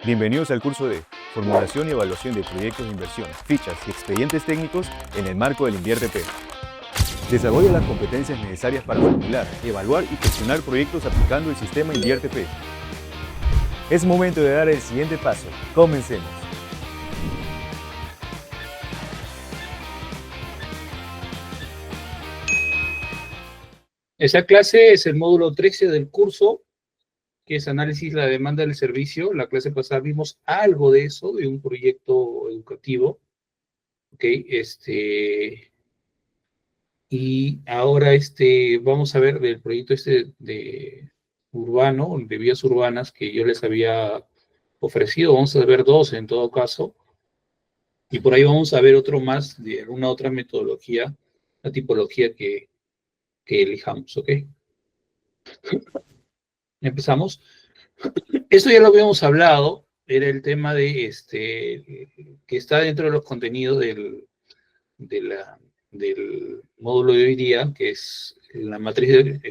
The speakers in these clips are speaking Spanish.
Bienvenidos al curso de Formulación y Evaluación de Proyectos de Inversión, Fichas y Expedientes Técnicos en el marco del InviérteP. Desarrolla las competencias necesarias para formular, evaluar y gestionar proyectos aplicando el sistema InviérteP. Es momento de dar el siguiente paso. Comencemos. Esta clase es el módulo 13 del curso, que es análisis de la demanda del servicio. La clase pasada vimos algo de eso, de un proyecto educativo. Ok, y ahora vamos a ver del proyecto de urbano, de vías urbanas, que yo les había ofrecido. Vamos a ver dos en todo caso. Y por ahí vamos a ver otro más de alguna otra metodología, la tipología que elijamos, ¿ok? Empezamos. Esto ya lo habíamos hablado, era el tema de que está dentro de los contenidos del módulo de hoy día, que es la matriz,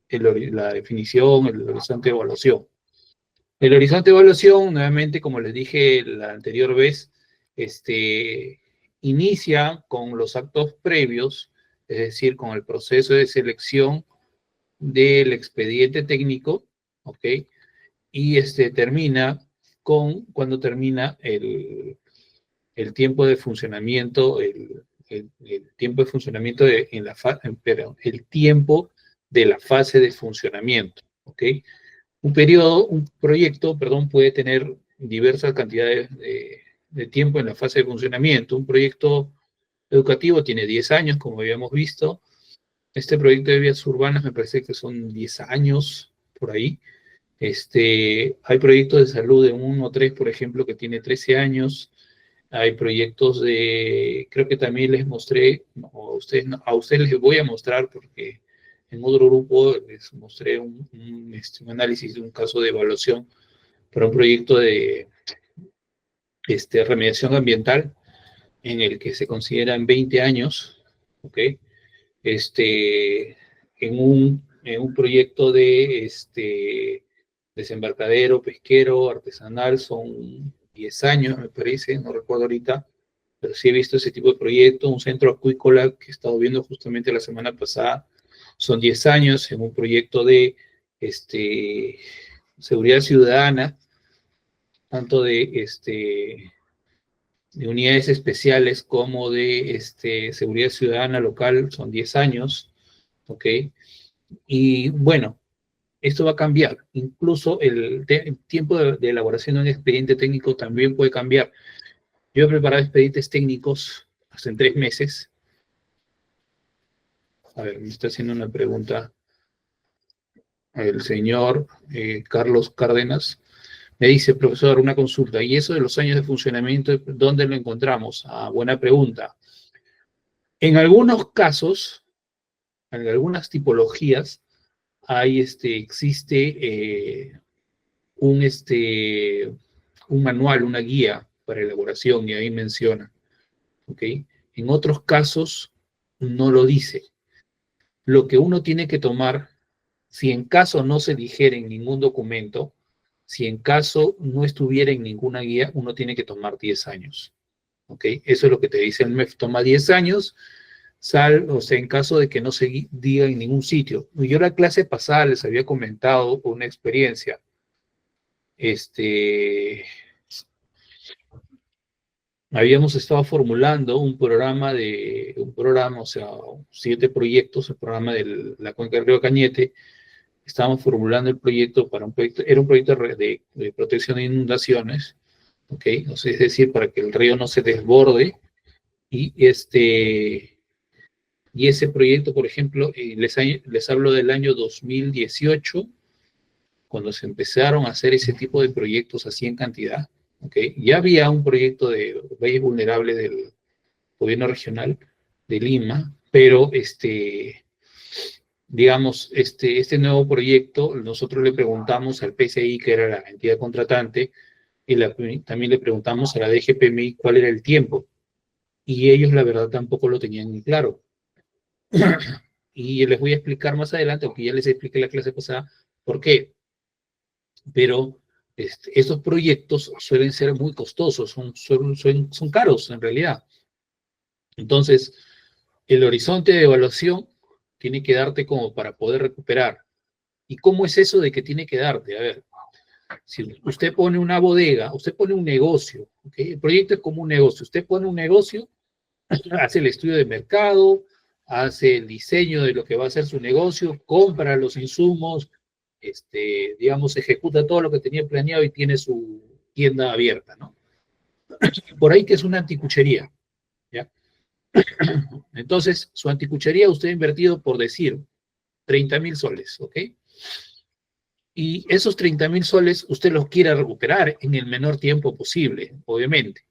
la definición, el horizonte de evaluación. El horizonte de evaluación, nuevamente, como les dije la anterior vez, inicia con los actos previos, es decir, con el proceso de selección del expediente técnico, ¿ok? Y termina cuando termina el tiempo de funcionamiento, el tiempo de funcionamiento el tiempo de la fase de funcionamiento, ¿ok? Un proyecto, perdón, puede tener diversas cantidades de tiempo en la fase de funcionamiento. Un proyecto educativo tiene 10 años, como habíamos visto. Este proyecto de vías urbanas me parece que son 10 años, por ahí. Hay proyectos de salud de 1 o 3, por ejemplo, que tiene 13 años. Hay proyectos creo que también les mostré, no, a ustedes les voy a mostrar, porque en otro grupo les mostré un análisis de un caso de evaluación para un proyecto de remediación ambiental, en el que se consideran 20 años, ¿ok? En un proyecto de desembarcadero, pesquero, artesanal, son 10 años, me parece, no recuerdo ahorita, pero sí he visto ese tipo de proyecto. Un centro acuícola que he estado viendo justamente la semana pasada, son 10 años. En un proyecto de seguridad ciudadana, tanto de unidades especiales como de seguridad ciudadana local, son 10 años, ¿ok? Y bueno, esto va a cambiar. Incluso el tiempo de elaboración de un expediente técnico también puede cambiar. Yo he preparado expedientes técnicos hasta en 3 meses. A ver, me está haciendo una pregunta el señor Carlos Cárdenas. Me dice, profesor, una consulta. ¿Y eso de los años de funcionamiento, dónde lo encontramos? Ah, buena pregunta. En algunos casos, en algunas tipologías, existe un manual, una guía para elaboración, y ahí menciona, ¿ok? En otros casos no lo dice. Lo que uno tiene que tomar, si en caso no se dijera en ningún documento, si en caso no estuviera en ninguna guía, uno tiene que tomar 10 años, ¿ok? Eso es lo que te dice el MEF, toma 10 años, o sea, en caso de que no se diga en ningún sitio. Yo la clase pasada les había comentado una experiencia. Habíamos estado formulando un programa, o sea, 7 proyectos, el programa de la Cuenca del Río Cañete. Estábamos formulando el proyecto para era un proyecto de protección de inundaciones, ¿ok? O sea, es decir, para que el río no se desborde. Y ese proyecto, por ejemplo, les hablo del año 2018, cuando se empezaron a hacer ese tipo de proyectos así en cantidad, ¿ok? Ya había un proyecto de valles vulnerables del gobierno regional de Lima, pero digamos, este nuevo proyecto, nosotros le preguntamos al PCI, que era la entidad contratante, y también le preguntamos a la DGPMI cuál era el tiempo, y ellos la verdad tampoco lo tenían muy claro. Y les voy a explicar más adelante, aunque ya les expliqué la clase pasada, por qué. Pero estos proyectos suelen ser muy costosos, son caros en realidad. Entonces, el horizonte de evaluación tiene que darte como para poder recuperar. ¿Y cómo es eso de que tiene que darte? A ver, si usted pone una bodega, usted pone un negocio, ¿okay? El proyecto es como un negocio. Usted pone un negocio, hace el estudio de mercado, hace el diseño de lo que va a ser su negocio, compra los insumos, digamos, ejecuta todo lo que tenía planeado y tiene su tienda abierta, ¿no? Por ahí que es una anticuchería, ¿ya? Entonces, su anticuchería usted ha invertido, por decir, 30.000 soles, ¿ok? Y esos 30.000 soles usted los quiere recuperar en el menor tiempo posible, obviamente.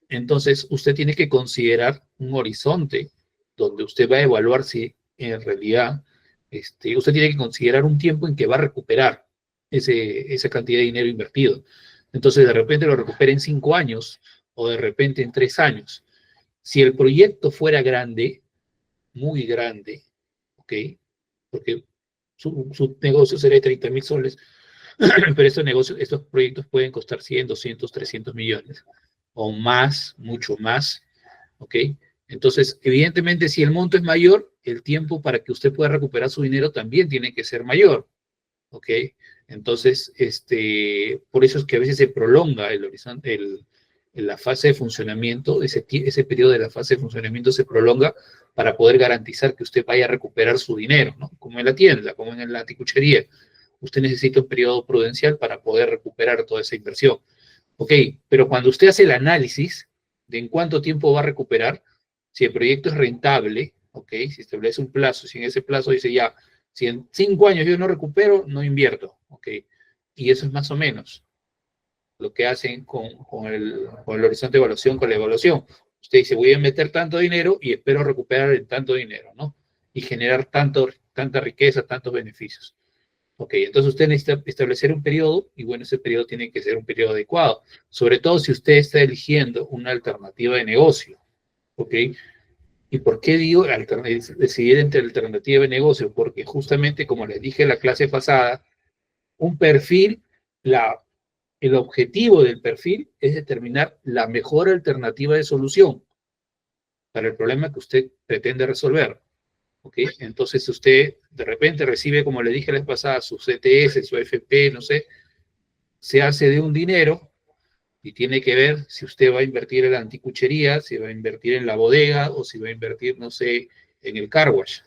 Entonces, usted tiene que considerar un horizonte donde usted va a evaluar si en realidad, usted tiene que considerar un tiempo en que va a recuperar esa cantidad de dinero invertido. Entonces, de repente lo recupera en 5 años o de repente en 3 años. Si el proyecto fuera grande, muy grande, ¿ok? Porque su negocio sería de 30.000 soles, pero estos proyectos pueden costar 100, 200, 300 millones o más, mucho más, ¿ok? Entonces, evidentemente, si el monto es mayor, el tiempo para que usted pueda recuperar su dinero también tiene que ser mayor, ¿ok? Entonces, por eso es que a veces se prolonga el horizonte, la fase de funcionamiento, ese periodo de la fase de funcionamiento se prolonga para poder garantizar que usted vaya a recuperar su dinero, ¿no? Como en la tienda, como en la anticuchería. Usted necesita un periodo prudencial para poder recuperar toda esa inversión. Ok, pero cuando usted hace el análisis de en cuánto tiempo va a recuperar, si el proyecto es rentable, ok, si establece un plazo, si en ese plazo dice ya, si en 5 años yo no recupero, no invierto, ok, y eso es más o menos lo que hacen con el horizonte de evaluación, con la evaluación. Usted dice, voy a meter tanto dinero y espero recuperar el tanto dinero, ¿no? Y generar tanta riqueza, tantos beneficios. Ok, entonces usted necesita establecer un periodo y bueno, ese periodo tiene que ser un periodo adecuado, sobre todo si usted está eligiendo una alternativa de negocio. Ok, ¿y por qué digo decidir entre alternativa de negocio? Porque justamente como les dije en la clase pasada, un perfil, el objetivo del perfil es determinar la mejor alternativa de solución para el problema que usted pretende resolver. ¿Ok? Entonces usted de repente recibe, como le dije la vez pasada, su CTS, su AFP, no sé, se hace de un dinero y tiene que ver si usted va a invertir en la anticuchería, si va a invertir en la bodega o si va a invertir, no sé, en el car wash.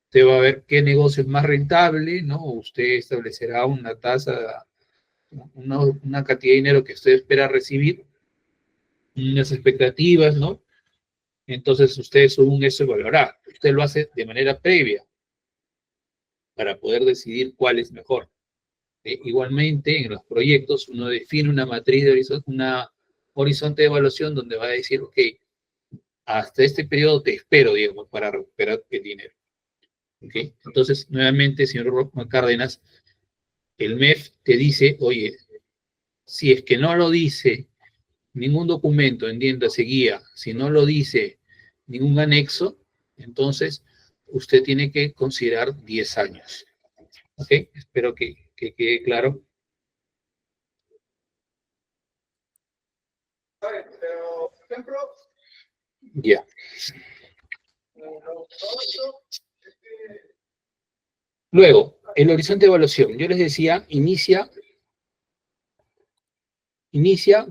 Usted va a ver qué negocio es más rentable, ¿no? Usted establecerá una tasa, una cantidad de dinero que usted espera recibir, unas expectativas, ¿no? Entonces usted según eso evaluará. Usted lo hace de manera previa para poder decidir cuál es mejor. Igualmente, en los proyectos uno define una matriz de horizonte de evaluación donde va a decir, ok, hasta este periodo te espero, digamos, para recuperar el dinero. ¿Okay? Entonces, nuevamente, señor Cárdenas, el MEF te dice, oye, si es que no lo dice ningún documento, entiéndase guía, si no lo dice ningún anexo, entonces usted tiene que considerar 10 años. ¿Ok? Espero que quede claro. Pero, por ejemplo, Ya. Luego, el horizonte de evaluación. Yo les decía, inicia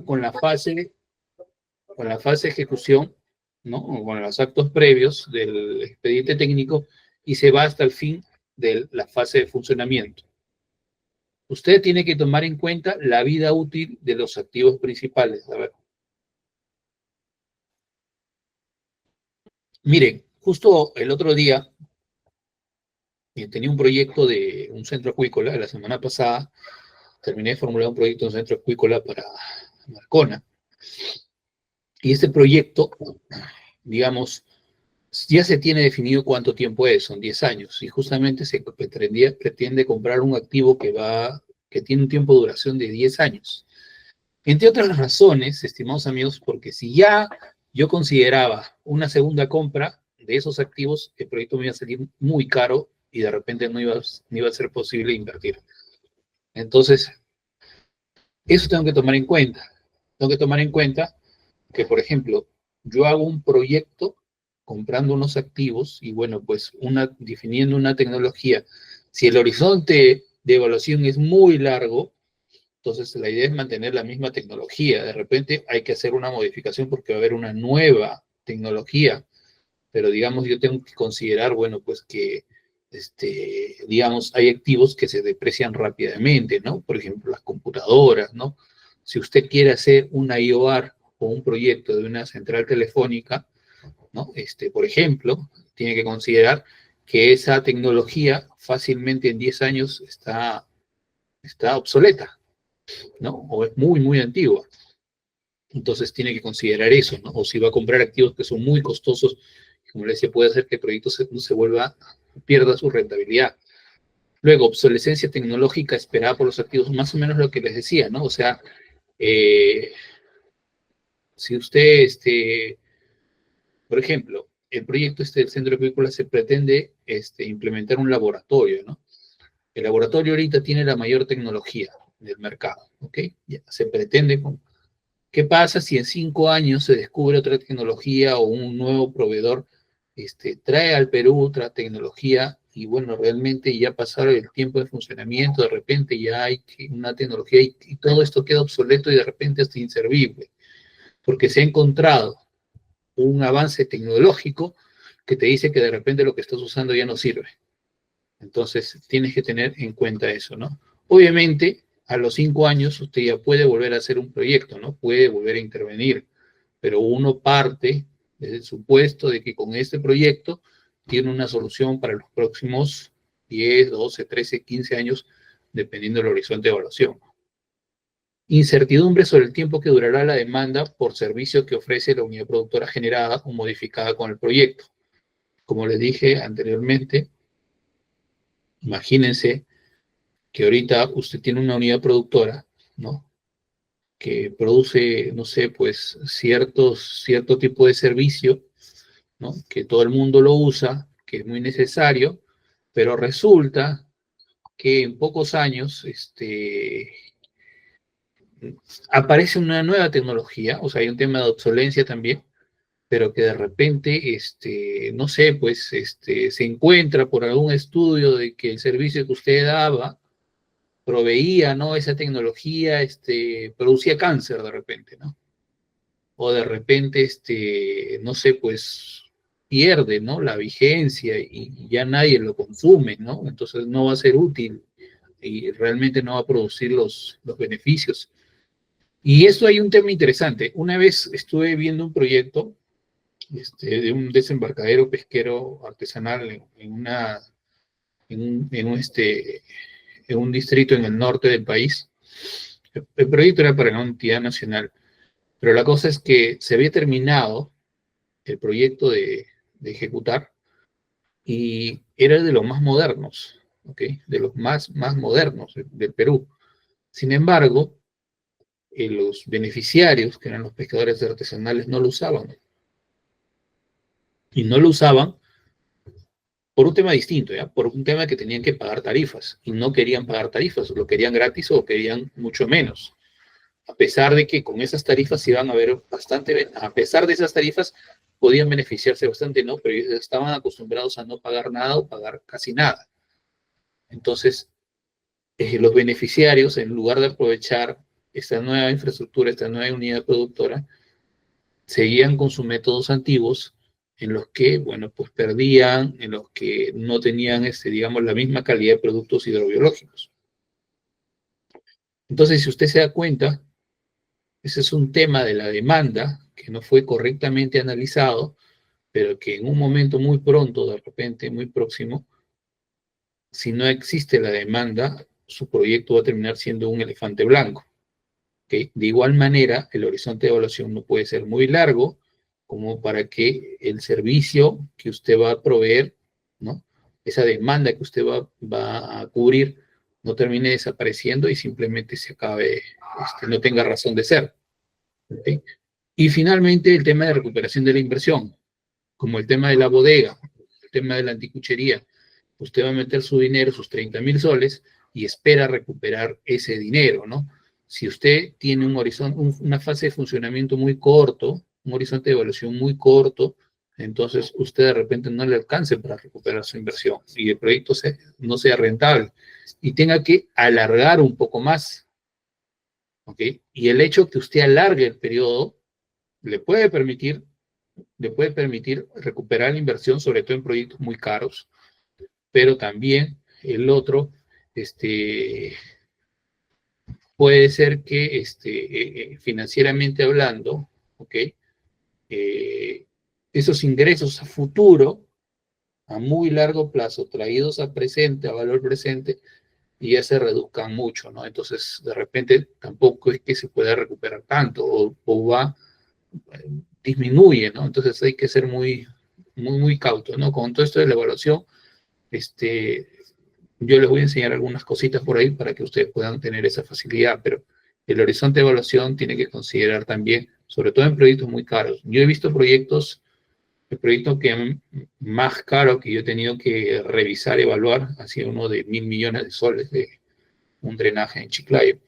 con la fase de ejecución, ¿no? Con los actos previos del expediente técnico y se va hasta el fin de la fase de funcionamiento. Usted tiene que tomar en cuenta la vida útil de los activos principales. A ver. Miren, justo el otro día tenía un proyecto de un centro acuícola. La semana pasada terminé de formular un proyecto de un centro acuícola para Marcona. Y este proyecto, digamos, ya se tiene definido cuánto tiempo es, son 10 años, y justamente se pretende comprar un activo que tiene un tiempo de duración de 10 años. Entre otras razones, estimados amigos, porque si ya yo consideraba una segunda compra de esos activos, el proyecto me iba a salir muy caro y de repente no iba a ser posible invertir. Entonces, Eso tengo que tomar en cuenta. Tengo que tomar en cuenta que, por ejemplo, yo hago un proyecto comprando unos activos y, bueno, pues definiendo una tecnología. Si el horizonte de evaluación es muy largo, entonces la idea es mantener la misma tecnología. De repente hay que hacer una modificación porque va a haber una nueva tecnología, pero digamos yo tengo que considerar, bueno, pues que, digamos, hay activos que se deprecian rápidamente, ¿no? Por ejemplo, las computadoras, ¿no? Si usted quiere hacer una IOR o un proyecto de una central telefónica, ¿no? Por ejemplo, tiene que considerar que esa tecnología fácilmente en 10 años está obsoleta, ¿no? O es muy, muy antigua. Entonces tiene que considerar eso, ¿no? O si va a comprar activos que son muy costosos, como le decía, puede hacer que el proyecto pierda su rentabilidad. Luego, obsolescencia tecnológica esperada por los activos, más o menos lo que les decía, ¿no? O sea, si usted, por ejemplo, el proyecto del centro de películas se pretende implementar un laboratorio, ¿no? El laboratorio ahorita tiene la mayor tecnología del mercado, ¿ok? Ya, se pretende. ¿Qué pasa si en 5 años se descubre otra tecnología o un nuevo proveedor trae al Perú otra tecnología y, bueno, realmente ya pasaron el tiempo de funcionamiento, de repente ya hay una tecnología y todo esto queda obsoleto y de repente hasta inservible, porque se ha encontrado un avance tecnológico que te dice que de repente lo que estás usando ya no sirve? Entonces, tienes que tener en cuenta eso, ¿no? Obviamente, a los 5 años usted ya puede volver a hacer un proyecto, ¿no? Puede volver a intervenir, pero uno parte desde el supuesto de que con este proyecto tiene una solución para los próximos 10, 12, 13, 15 años, dependiendo del horizonte de evaluación. Incertidumbre sobre el tiempo que durará la demanda por servicio que ofrece la unidad productora generada o modificada con el proyecto. Como les dije anteriormente, imagínense que ahorita usted tiene una unidad productora, ¿no? Que produce, no sé, pues cierto tipo de servicio, ¿no? Que todo el mundo lo usa, que es muy necesario, pero resulta que en pocos años aparece una nueva tecnología, o sea, hay un tema de obsolencia también, pero que de repente, no sé, pues se encuentra por algún estudio de que el servicio que usted daba proveía, ¿no? Esa tecnología, producía cáncer de repente, ¿no? O de repente, no sé, pues pierde, ¿no? La vigencia y ya nadie lo consume, ¿no? Entonces no va a ser útil y realmente no va a producir los beneficios. Y esto hay un tema interesante. Una vez estuve viendo un proyecto de un desembarcadero pesquero artesanal en un distrito en el norte del país. El proyecto era para una entidad nacional, pero la cosa es que se había terminado el proyecto de ejecutar y era de los más modernos, ¿ok? De los más modernos del Perú. Sin embargo, los beneficiarios, que eran los pescadores artesanales, no lo usaban. Y no lo usaban por un tema distinto, ¿ya? Por un tema que tenían que pagar tarifas y no querían pagar tarifas, lo querían gratis o querían mucho menos. A pesar de que con esas tarifas iban a haber bastante, a pesar de esas tarifas podían beneficiarse bastante, ¿no? Pero ellos estaban acostumbrados a no pagar nada o pagar casi nada. Entonces, los beneficiarios, en lugar de aprovechar esta nueva infraestructura, esta nueva unidad productora, seguían con sus métodos antiguos en los que, bueno, pues perdían, en los que no tenían, digamos, la misma calidad de productos hidrobiológicos. Entonces, si usted se da cuenta, ese es un tema de la demanda que no fue correctamente analizado, pero que en un momento muy pronto, de repente, muy próximo, si no existe la demanda, su proyecto va a terminar siendo un elefante blanco. ¿Okay? De igual manera, el horizonte de evaluación no puede ser muy largo como para que el servicio que usted va a proveer, ¿no? Esa demanda que usted va a cubrir, no termine desapareciendo y simplemente se acabe, no tenga razón de ser. ¿Okay? Y finalmente, el tema de recuperación de la inversión, como el tema de la bodega, el tema de la anticuchería. Usted va a meter su dinero, sus 30.000 soles, y espera recuperar ese dinero, ¿no? Si usted tiene un horizonte, una fase de funcionamiento muy corto, un horizonte de evaluación muy corto, entonces usted de repente no le alcance para recuperar su inversión y el proyecto no sea rentable y tenga que alargar un poco más, ¿ok? Y el hecho que usted alargue el periodo le puede permitir recuperar la inversión, sobre todo en proyectos muy caros, pero también el otro, puede ser que financieramente hablando, ¿ok? Esos ingresos a futuro, a muy largo plazo, traídos a presente, a valor presente, y ya se reduzcan mucho, ¿no? Entonces, de repente, tampoco es que se pueda recuperar tanto, o va, disminuye, ¿no? Entonces hay que ser muy cauto, ¿no? Con todo esto de la evaluación, yo les voy a enseñar algunas cositas por ahí para que ustedes puedan tener esa facilidad, pero el horizonte de evaluación tiene que considerar también, sobre todo en proyectos muy caros. Yo he visto proyectos, el proyecto que más caro que yo he tenido que revisar, evaluar, ha sido uno de 1.000 millones de soles de un drenaje en Chiclayo,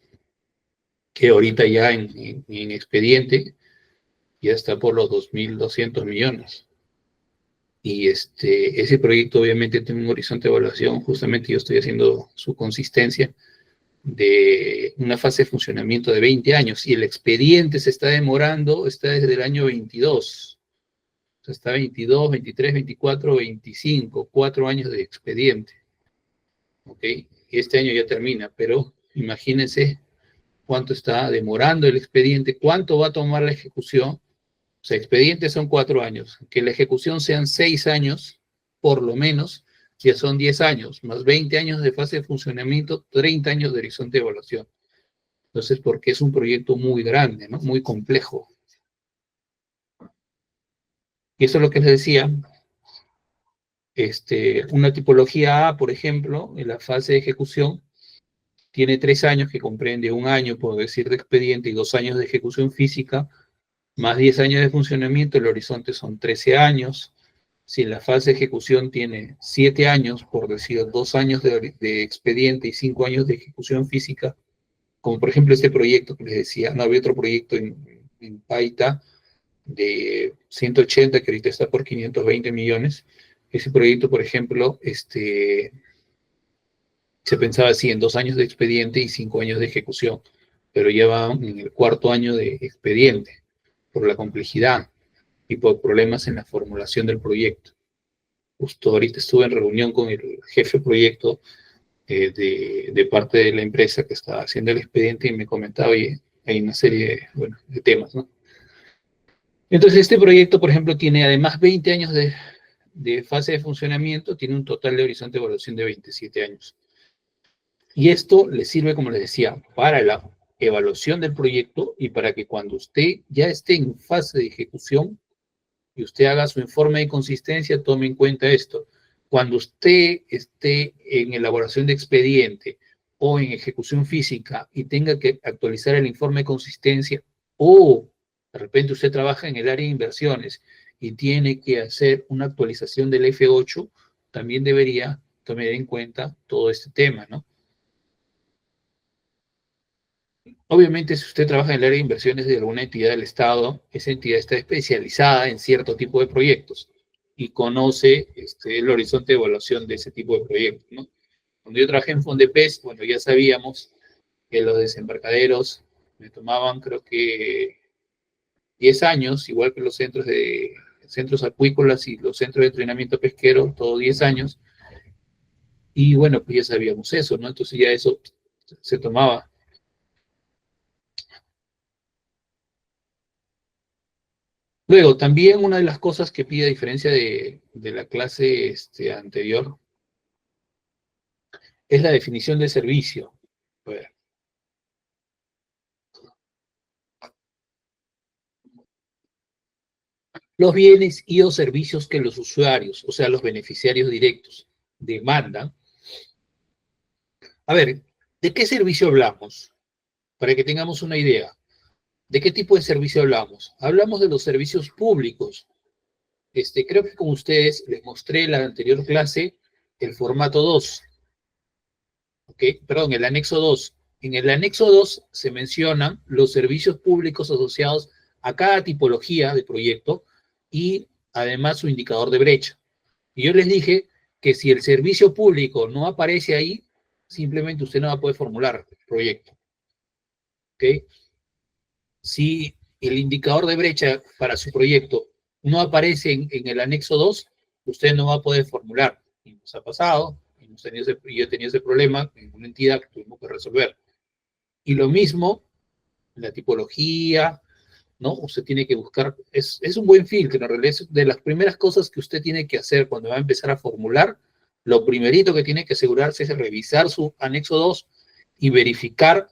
que ahorita ya en expediente ya está por los 2.200 millones. Y ese proyecto obviamente tiene un horizonte de evaluación, justamente yo estoy haciendo su consistencia de una fase de funcionamiento de 20 años y el expediente se está demorando, está desde el año 22. O sea, está 22, 23, 24, 25, 4 años de expediente. ¿Ok? Y este año ya termina, pero imagínense cuánto está demorando el expediente, cuánto va a tomar la ejecución. O sea, expedientes son 4 años, que la ejecución sean 6 años, por lo menos, ya son 10 años, más 20 años de fase de funcionamiento, 30 años de horizonte de evaluación. Entonces, porque es un proyecto muy grande, ¿no? Muy complejo. Y eso es lo que les decía, una tipología A, por ejemplo, en la fase de ejecución, tiene 3 años, que comprende 1 año, por decir, de expediente y 2 años de ejecución física, más 10 años de funcionamiento, el horizonte son 13 años. Si la fase de ejecución tiene 7 años, por decir 2 años de expediente y 5 años de ejecución física, como por ejemplo este proyecto que les decía, no había otro proyecto en Paita de 180 que ahorita está por 520 millones. Ese proyecto, por ejemplo, se pensaba así en 2 años de expediente y 5 años de ejecución, pero ya va en el 4.º año de expediente por la complejidad y por problemas en la formulación del proyecto. Justo ahorita estuve en reunión con el jefe de proyecto de parte de la empresa que está haciendo el expediente y me comentaba, oye, hay una serie de temas, ¿no? Entonces, este proyecto, por ejemplo, tiene además 20 años de fase de funcionamiento, tiene un total de horizonte de evaluación de 27 años. Y esto le sirve, como les decía, para la evaluación del proyecto y para que cuando usted ya esté en fase de ejecución y usted haga su informe de consistencia, tome en cuenta esto. Cuando usted esté en elaboración de expediente o en ejecución física y tenga que actualizar el informe de consistencia, o de repente usted trabaja en el área de inversiones y tiene que hacer una actualización del F8, también debería tomar en cuenta todo este tema, ¿no? Obviamente, si usted trabaja en el área de inversiones de alguna entidad del Estado, esa entidad está especializada en cierto tipo de proyectos y conoce el horizonte de evaluación de ese tipo de proyectos, ¿no? Cuando yo trabajé en Fondepes, bueno, ya sabíamos que los desembarcaderos me tomaban, creo que 10 años, igual que los centros acuícolas y los centros de entrenamiento pesquero, todo 10 años. Y bueno, pues ya sabíamos eso, ¿no? Entonces ya eso se tomaba. Luego, también una de las cosas que pide, a diferencia de la clase anterior, es la definición de servicio. A ver. Los bienes y o servicios que los usuarios, o sea, los beneficiarios directos, demandan. A ver, ¿de qué servicio hablamos? Para que tengamos una idea. ¿De qué tipo de servicio hablamos? Hablamos de los servicios públicos. Creo que con ustedes les mostré en la anterior clase el formato 2. ¿Ok? Perdón, el anexo 2. En el anexo 2 se mencionan los servicios públicos asociados a cada tipología de proyecto y además su indicador de brecha. Y yo les dije que si el servicio público no aparece ahí, simplemente usted no va a poder formular el proyecto. ¿Ok? Si el indicador de brecha para su proyecto no aparece en el anexo 2, usted no va a poder formular. Y nos ha pasado, y yo he tenido ese problema en una entidad que tuvimos que resolver. Y lo mismo, la tipología, ¿no? Usted tiene que buscar, es un buen filtro, en realidad es de las primeras cosas que usted tiene que hacer cuando va a empezar a formular. Lo primerito que tiene que asegurarse es revisar su anexo 2 y verificar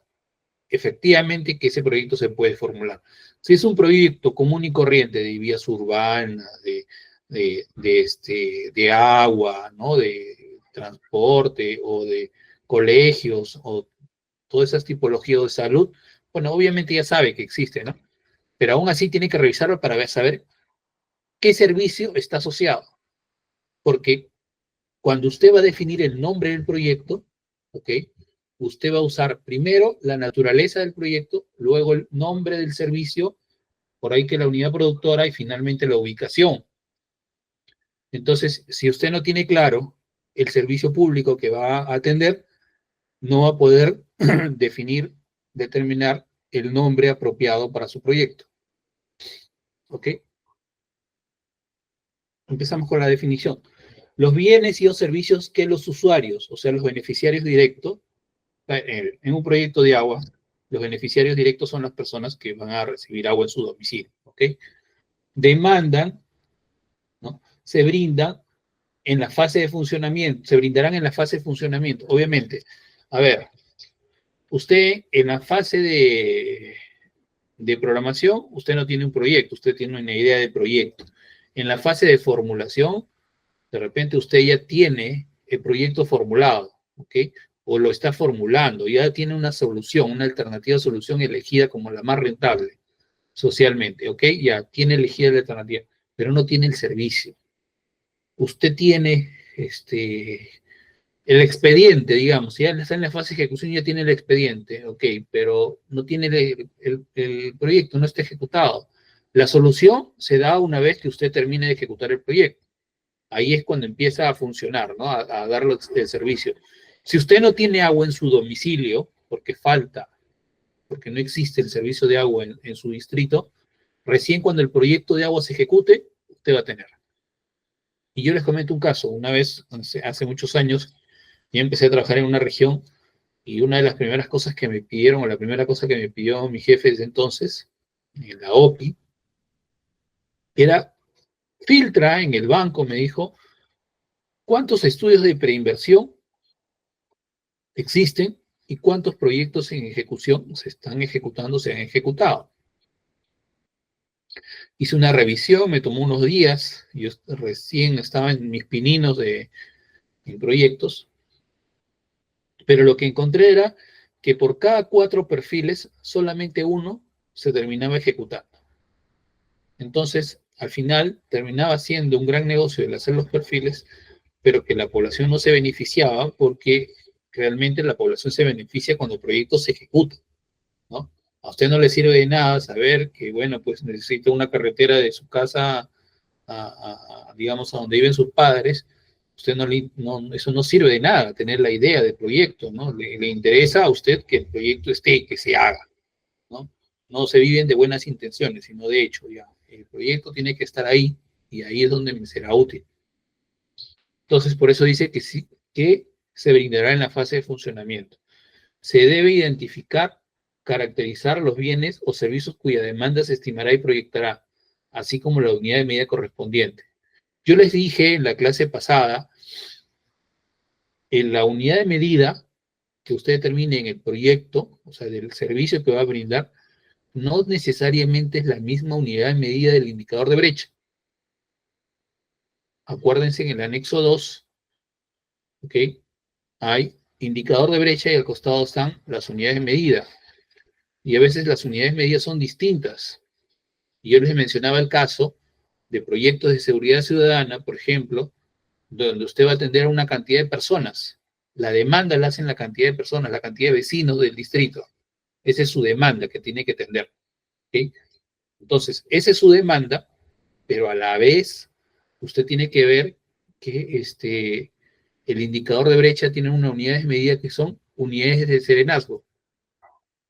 efectivamente que ese proyecto se puede formular. Si es un proyecto común y corriente de vías urbanas, de agua, ¿no? De transporte o de colegios o todas esas tipologías de salud, bueno, obviamente ya sabe que existe, ¿no? Pero aún así tiene que revisarlo para saber qué servicio está asociado. Porque cuando usted va a definir el nombre del proyecto, ¿ok? Usted va a usar primero la naturaleza del proyecto, luego el nombre del servicio, por ahí que la unidad productora y finalmente la ubicación. Entonces, si usted no tiene claro el servicio público que va a atender, no va a poder determinar el nombre apropiado para su proyecto. ¿Ok? Empezamos con la definición. Los bienes y los servicios que los usuarios, o sea, los beneficiarios directos, en un proyecto de agua, los beneficiarios directos son las personas que van a recibir agua en su domicilio, ¿ok? Demandan, ¿no? Se brindan en la fase de funcionamiento, se brindarán en la fase de funcionamiento, obviamente. A ver, usted en la fase de programación, usted no tiene un proyecto, usted tiene una idea de proyecto. En la fase de formulación, de repente usted ya tiene el proyecto formulado, ¿ok? O lo está formulando, ya tiene una solución, una alternativa solución elegida como la más rentable socialmente, ¿ok? Ya tiene elegida la alternativa, pero no tiene el servicio. Usted tiene el expediente, digamos, ya está en la fase de ejecución, ya tiene el expediente, ok, pero no tiene el proyecto, no está ejecutado. La solución se da una vez que usted termine de ejecutar el proyecto. Ahí es cuando empieza a funcionar, ¿no? A dar el servicio. Si usted no tiene agua en su domicilio, porque falta, porque no existe el servicio de agua en su distrito, recién cuando el proyecto de agua se ejecute, usted va a tener. Y yo les comento un caso. Una vez, hace muchos años, yo empecé a trabajar en una región y una de las primeras cosas que me pidieron, o la primera cosa que me pidió mi jefe desde entonces, en la OPI, era filtra en el banco, me dijo, ¿cuántos estudios de preinversión existen y cuántos proyectos en ejecución se están ejecutando, se han ejecutado? Hice una revisión, me tomó unos días, yo recién estaba en mis pininos en proyectos, pero lo que encontré era que por cada 4 perfiles, solamente uno se terminaba ejecutando. Entonces, al final, terminaba siendo un gran negocio el hacer los perfiles, pero que la población no se beneficiaba porque realmente la población se beneficia cuando el proyecto se ejecuta, ¿no? A usted no le sirve de nada saber que, bueno, pues necesita una carretera de su casa digamos, a donde viven sus padres. Usted eso no sirve de nada, tener la idea del proyecto, ¿no? Le interesa a usted que el proyecto esté, que se haga, ¿no? No se viven de buenas intenciones, sino de hecho, ya, el proyecto tiene que estar ahí y ahí es donde me será útil. Entonces, por eso dice que sí, que se brindará en la fase de funcionamiento. Se debe identificar, caracterizar los bienes o servicios cuya demanda se estimará y proyectará, así como la unidad de medida correspondiente. Yo les dije en la clase pasada, en la unidad de medida que usted determine en el proyecto, o sea, del servicio que va a brindar, no necesariamente es la misma unidad de medida del indicador de brecha. Acuérdense en el anexo 2, ¿ok? Hay indicador de brecha y al costado están las unidades de medida. Y a veces las unidades de medida son distintas. Y yo les mencionaba el caso de proyectos de seguridad ciudadana, por ejemplo, donde usted va a atender a una cantidad de personas, La demanda la hacen la cantidad de personas, la cantidad de vecinos del distrito. Esa es su demanda que tiene que atender. ¿Okay? Entonces, esa es su demanda, pero a la vez usted tiene que ver que el indicador de brecha tiene unas unidades de medida que son unidades de serenazgo.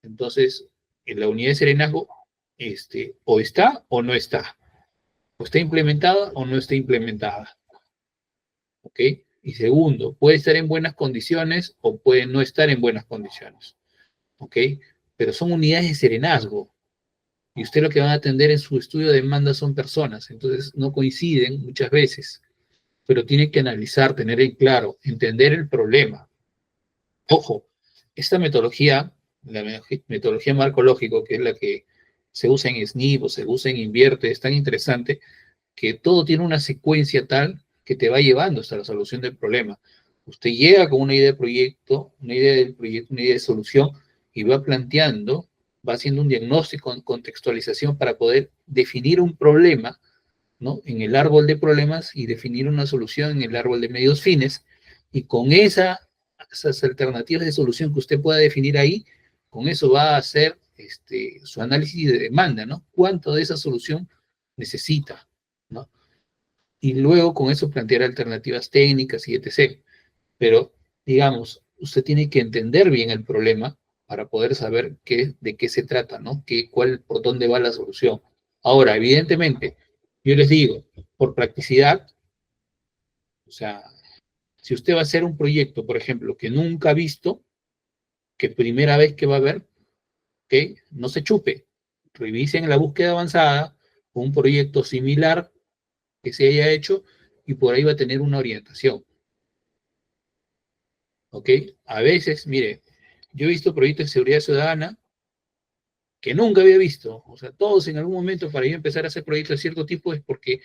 Entonces, en la unidad de serenazgo, o está o no está. O está implementada o no está implementada. ¿Ok? Y segundo, puede estar en buenas condiciones o puede no estar en buenas condiciones. ¿Ok? Pero son unidades de serenazgo. Y usted lo que va a atender en su estudio de demanda son personas. Entonces, no coinciden muchas veces. Pero tiene que analizar, tener en claro, entender el problema. Ojo, esta metodología, la metodología marco lógico, que es la que se usa en SNIP o se usa en Invierte, es tan interesante que todo tiene una secuencia tal que te va llevando hasta la solución del problema. Usted llega con una idea de proyecto, una idea del proyecto, una idea de solución, y va planteando, va haciendo un diagnóstico, contextualización para poder definir un problema, ¿no? En el árbol de problemas y definir una solución en el árbol de medios fines, y con esas alternativas de solución que usted pueda definir ahí, con eso va a hacer su análisis de demanda, ¿no? ¿Cuánto de esa solución necesita? ¿No? Y luego con eso plantear alternativas técnicas y etc. Pero, digamos, usted tiene que entender bien el problema para poder saber de qué se trata, ¿no? Por dónde va la solución. Ahora, evidentemente, yo les digo, por practicidad, o sea, si usted va a hacer un proyecto, por ejemplo, que nunca ha visto, que primera vez que va a ver, ¿ok? No se chupe. Revisen la búsqueda avanzada, un proyecto similar que se haya hecho y por ahí va a tener una orientación. ¿Ok? A veces, mire, yo he visto proyectos de seguridad ciudadana que nunca había visto. O sea, todos en algún momento para yo empezar a hacer proyectos de cierto tipo es porque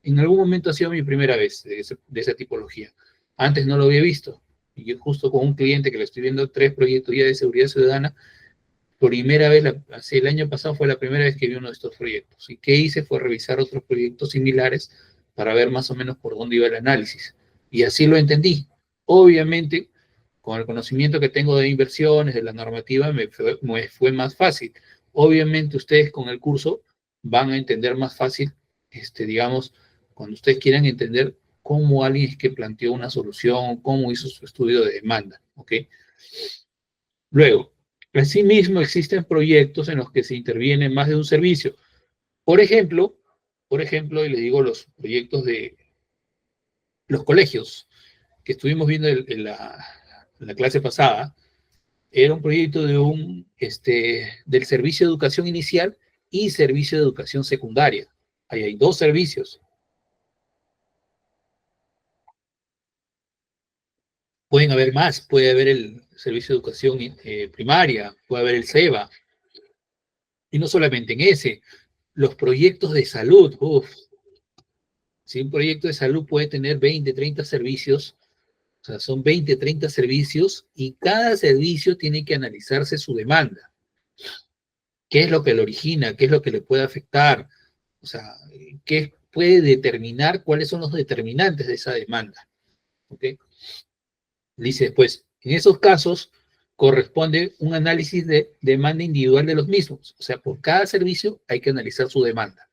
en algún momento ha sido mi primera vez de esa tipología. Antes no lo había visto. Y yo justo con un cliente que le estoy viendo 3 proyectos ya de seguridad ciudadana, primera vez, hace el año pasado fue la primera vez que vi uno de estos proyectos. ¿Y qué hice? Fue revisar otros proyectos similares para ver más o menos por dónde iba el análisis. Y así lo entendí. Obviamente, con el conocimiento que tengo de inversiones, de la normativa, me fue más fácil. Obviamente, ustedes con el curso van a entender más fácil, digamos, cuando ustedes quieran entender cómo alguien es que planteó una solución, cómo hizo su estudio de demanda, ¿ok? Luego, asimismo, existen proyectos en los que se interviene más de un servicio. Por ejemplo, y les digo los proyectos de los colegios que estuvimos viendo en la clase pasada, era un proyecto del servicio de educación inicial y servicio de educación secundaria. Ahí hay 2 servicios. Pueden haber más, puede haber el servicio de educación primaria, puede haber el SEBA. Y no solamente en ese, los proyectos de salud. Si un proyecto de salud puede tener 20, 30 servicios, o sea, son 20, 30 servicios y cada servicio tiene que analizarse su demanda. ¿Qué es lo que lo origina? ¿Qué es lo que le puede afectar? O sea, ¿qué puede determinar? ¿Cuáles son los determinantes de esa demanda? ¿Ok? Dice después, en esos casos corresponde un análisis de demanda individual de los mismos. O sea, por cada servicio hay que analizar su demanda.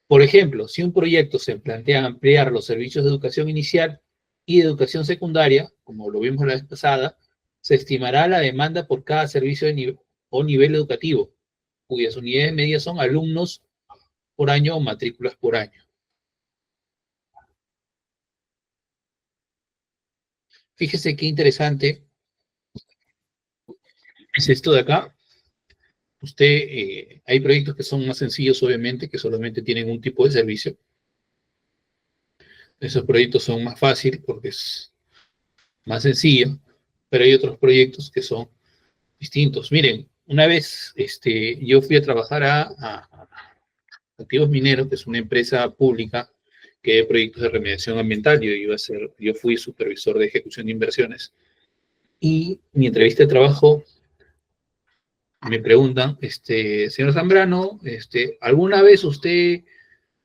Por ejemplo, si un proyecto se plantea ampliar los servicios de educación inicial y de educación secundaria, como lo vimos la vez pasada, se estimará la demanda por cada servicio o nivel educativo, cuyas unidades medias son alumnos por año o matrículas por año. Fíjese qué interesante es esto de acá. Hay proyectos que son más sencillos, obviamente, que solamente tienen un tipo de servicio. Esos proyectos son más fáciles porque es más sencillo, pero hay otros proyectos que son distintos. Miren, una vez yo fui a trabajar a Activos Mineros, que es una empresa pública que hay proyectos de remediación ambiental. Yo fui supervisor de ejecución de inversiones. Y mi entrevista de trabajo me preguntan, señor Zambrano, ¿alguna vez usted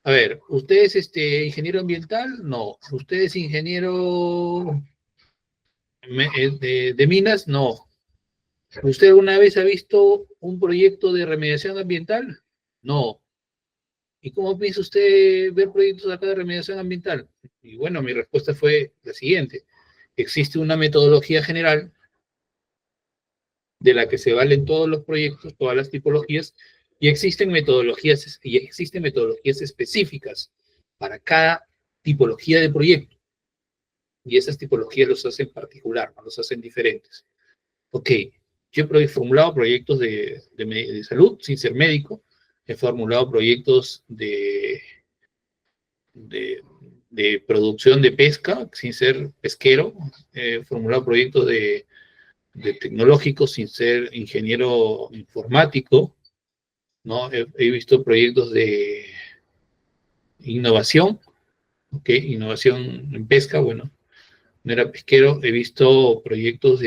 es ingeniero ambiental? No. ¿Usted es ingeniero De minas, no. ¿Usted alguna vez ha visto un proyecto de remediación ambiental? No. ¿Y cómo piensa usted ver proyectos acá de remediación ambiental? Y bueno, mi respuesta fue la siguiente. Existe una metodología general de la que se valen todos los proyectos, todas las tipologías, y existen metodologías específicas para cada tipología de proyecto. Y esas tipologías los hacen particular, no los hacen diferentes. Ok, yo he formulado proyectos de salud sin ser médico, he formulado proyectos de producción de pesca sin ser pesquero, he formulado proyectos de tecnológicos sin ser ingeniero informático, ¿no? He visto proyectos de innovación, ¿ok? Innovación en pesca, bueno, no era pesquero, he visto proyectos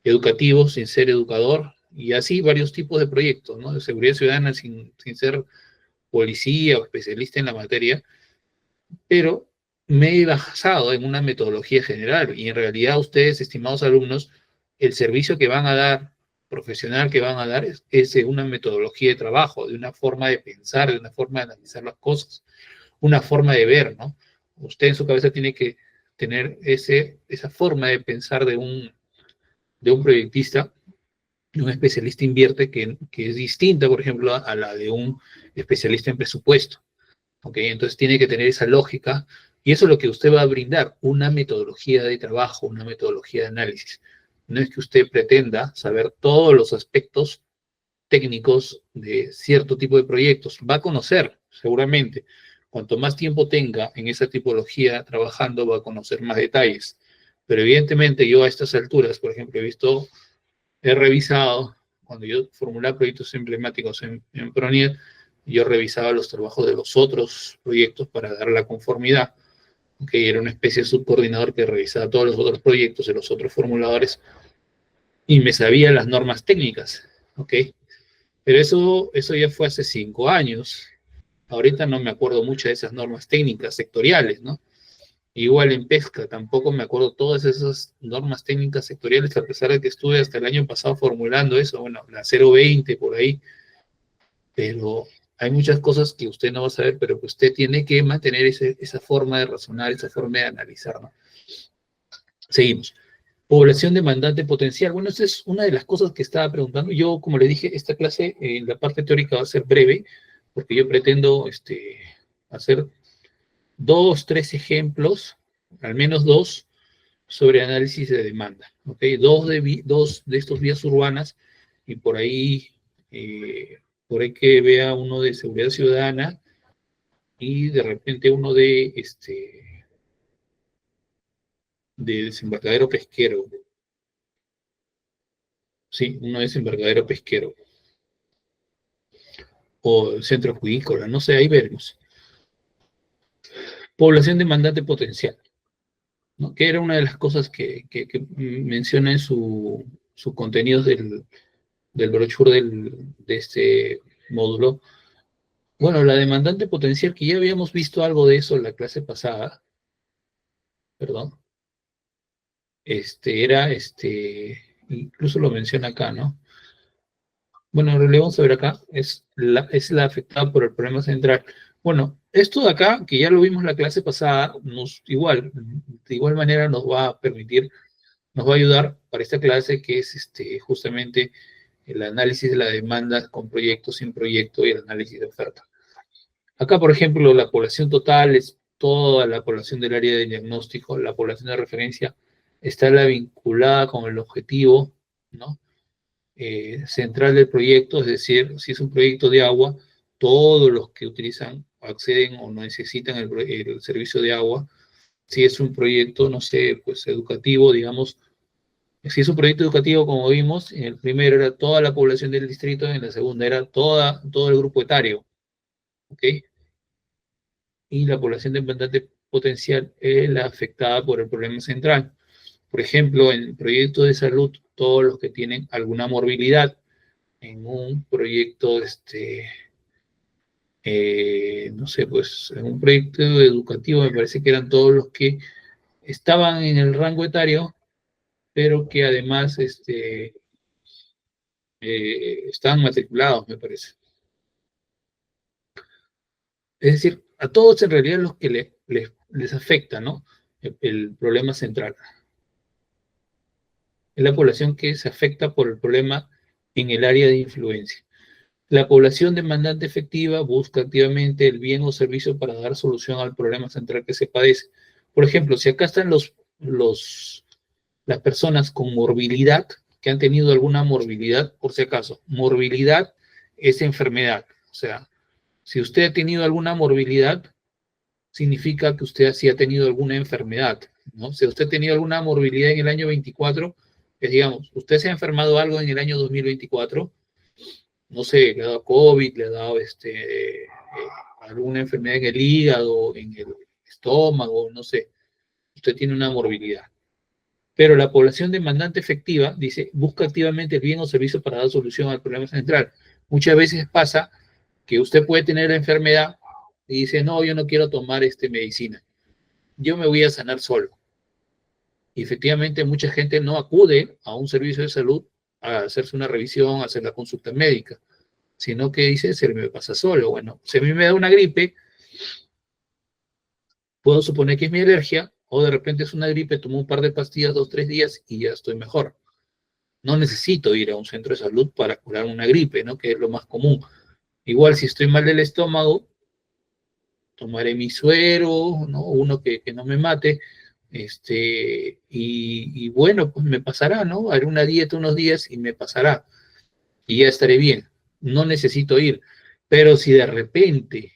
educativos sin ser educador, y así varios tipos de proyectos, ¿no? De seguridad ciudadana sin ser policía o especialista en la materia, pero me he basado en una metodología general, y en realidad ustedes, estimados alumnos, el servicio que van a dar, profesional que van a dar, es una metodología de trabajo, de una forma de pensar, de una forma de analizar las cosas, una forma de ver, ¿no? Usted en su cabeza tiene que tener esa forma de pensar de un proyectista, de un especialista invierte, que es distinta, por ejemplo, a la de un especialista en presupuesto. ¿Ok? Entonces tiene que tener esa lógica, y eso es lo que usted va a brindar, una metodología de trabajo, una metodología de análisis. No es que usted pretenda saber todos los aspectos técnicos de cierto tipo de proyectos. Va a conocer, seguramente. Cuanto más tiempo tenga en esa tipología trabajando, va a conocer más detalles. Pero evidentemente yo a estas alturas, por ejemplo, he revisado, cuando yo formulaba proyectos emblemáticos en PRONIET, yo revisaba los trabajos de los otros proyectos para dar la conformidad, que era una especie de subcoordinador que revisaba todos los otros proyectos de los otros formuladores, y me sabía las normas técnicas, ¿ok? Pero eso ya fue hace 5 años. Ahorita no me acuerdo mucho de esas normas técnicas sectoriales, ¿no? Igual en pesca, tampoco me acuerdo todas esas normas técnicas sectoriales, a pesar de que estuve hasta el año pasado formulando eso, bueno, la 020 por ahí, pero hay muchas cosas que usted no va a saber, pero que usted tiene que mantener esa forma de razonar, esa forma de analizar, ¿no? Seguimos. Población demandante potencial. Bueno, esa es una de las cosas que estaba preguntando. Yo, como le dije, esta clase, la parte teórica va a ser breve, porque yo pretendo hacer 2, 3 ejemplos, al menos 2, sobre análisis de demanda. ¿Ok? 2 de estos vías urbanas, y por ahí que vea uno de seguridad ciudadana, y de repente uno de desembarcadero pesquero. Sí, uno de desembarcadero pesquero. O centro jurícola, no sé, ahí veremos. Población demandante potencial, ¿no? Que era una de las cosas que menciona en su contenidos del brochure de este módulo. Bueno, la demandante potencial, que ya habíamos visto algo de eso en la clase pasada, perdón, incluso lo menciona acá, ¿no? Bueno, en realidad vamos a ver acá, es la afectada por el problema central. Bueno, esto de acá, que ya lo vimos en la clase pasada, de igual manera nos va a permitir, nos va a ayudar para esta clase, que es justamente el análisis de la demanda con proyecto, sin proyecto, y el análisis de oferta. Acá, por ejemplo, la población total es toda la población del área de diagnóstico, la población de referencia está la vinculada con el objetivo, ¿no? Central del proyecto, es decir, si es un proyecto de agua, todos los que utilizan, acceden o necesitan el servicio de agua. Si es un proyecto, no sé, pues educativo, digamos, si es un proyecto educativo, como vimos, en el primero era toda la población del distrito, en la segunda era todo el grupo etario, ¿ok? Y la población demandante potencial es la afectada por el problema central. Por ejemplo, en proyectos de salud, todos los que tienen alguna morbilidad. En un proyecto, no sé, pues en un proyecto educativo me parece que eran todos los que estaban en el rango etario pero que además están matriculados, me parece. Es decir, a todos en realidad los que les afecta, ¿no? El problema central. Es la población que se afecta por el problema en el área de influencia. La población demandante efectiva busca activamente el bien o servicio para dar solución al problema central que se padece. Por ejemplo, si acá están las personas con morbilidad, que han tenido alguna morbilidad, por si acaso, morbilidad es enfermedad. O sea, si usted ha tenido alguna morbilidad, significa que usted sí ha tenido alguna enfermedad, ¿no? Si usted ha tenido alguna morbilidad en el año 24, que digamos, usted se ha enfermado algo en el año 2024, no sé, le ha dado COVID, le ha dado alguna enfermedad en el hígado, en el estómago, no sé, usted tiene una morbilidad. Pero la población demandante efectiva, dice, busca activamente el bien o servicio para dar solución al problema central. Muchas veces pasa que usted puede tener la enfermedad y dice, no, yo no quiero tomar medicina, yo me voy a sanar solo. Y efectivamente mucha gente no acude a un servicio de salud a hacerse una revisión, a hacer la consulta médica, sino que dice, se me pasa solo. Bueno, si a mí me da una gripe, puedo suponer que es mi alergia, o de repente es una gripe, tomo un par de pastillas, 2, 3 días y ya estoy mejor. No necesito ir a un centro de salud para curar una gripe, ¿no? Que es lo más común. Igual si estoy mal del estómago, tomaré mi suero, ¿no? Uno que no me mate, y bueno, pues me pasará, ¿no? Haré una dieta unos días y me pasará, y ya estaré bien. No necesito ir. Pero si de repente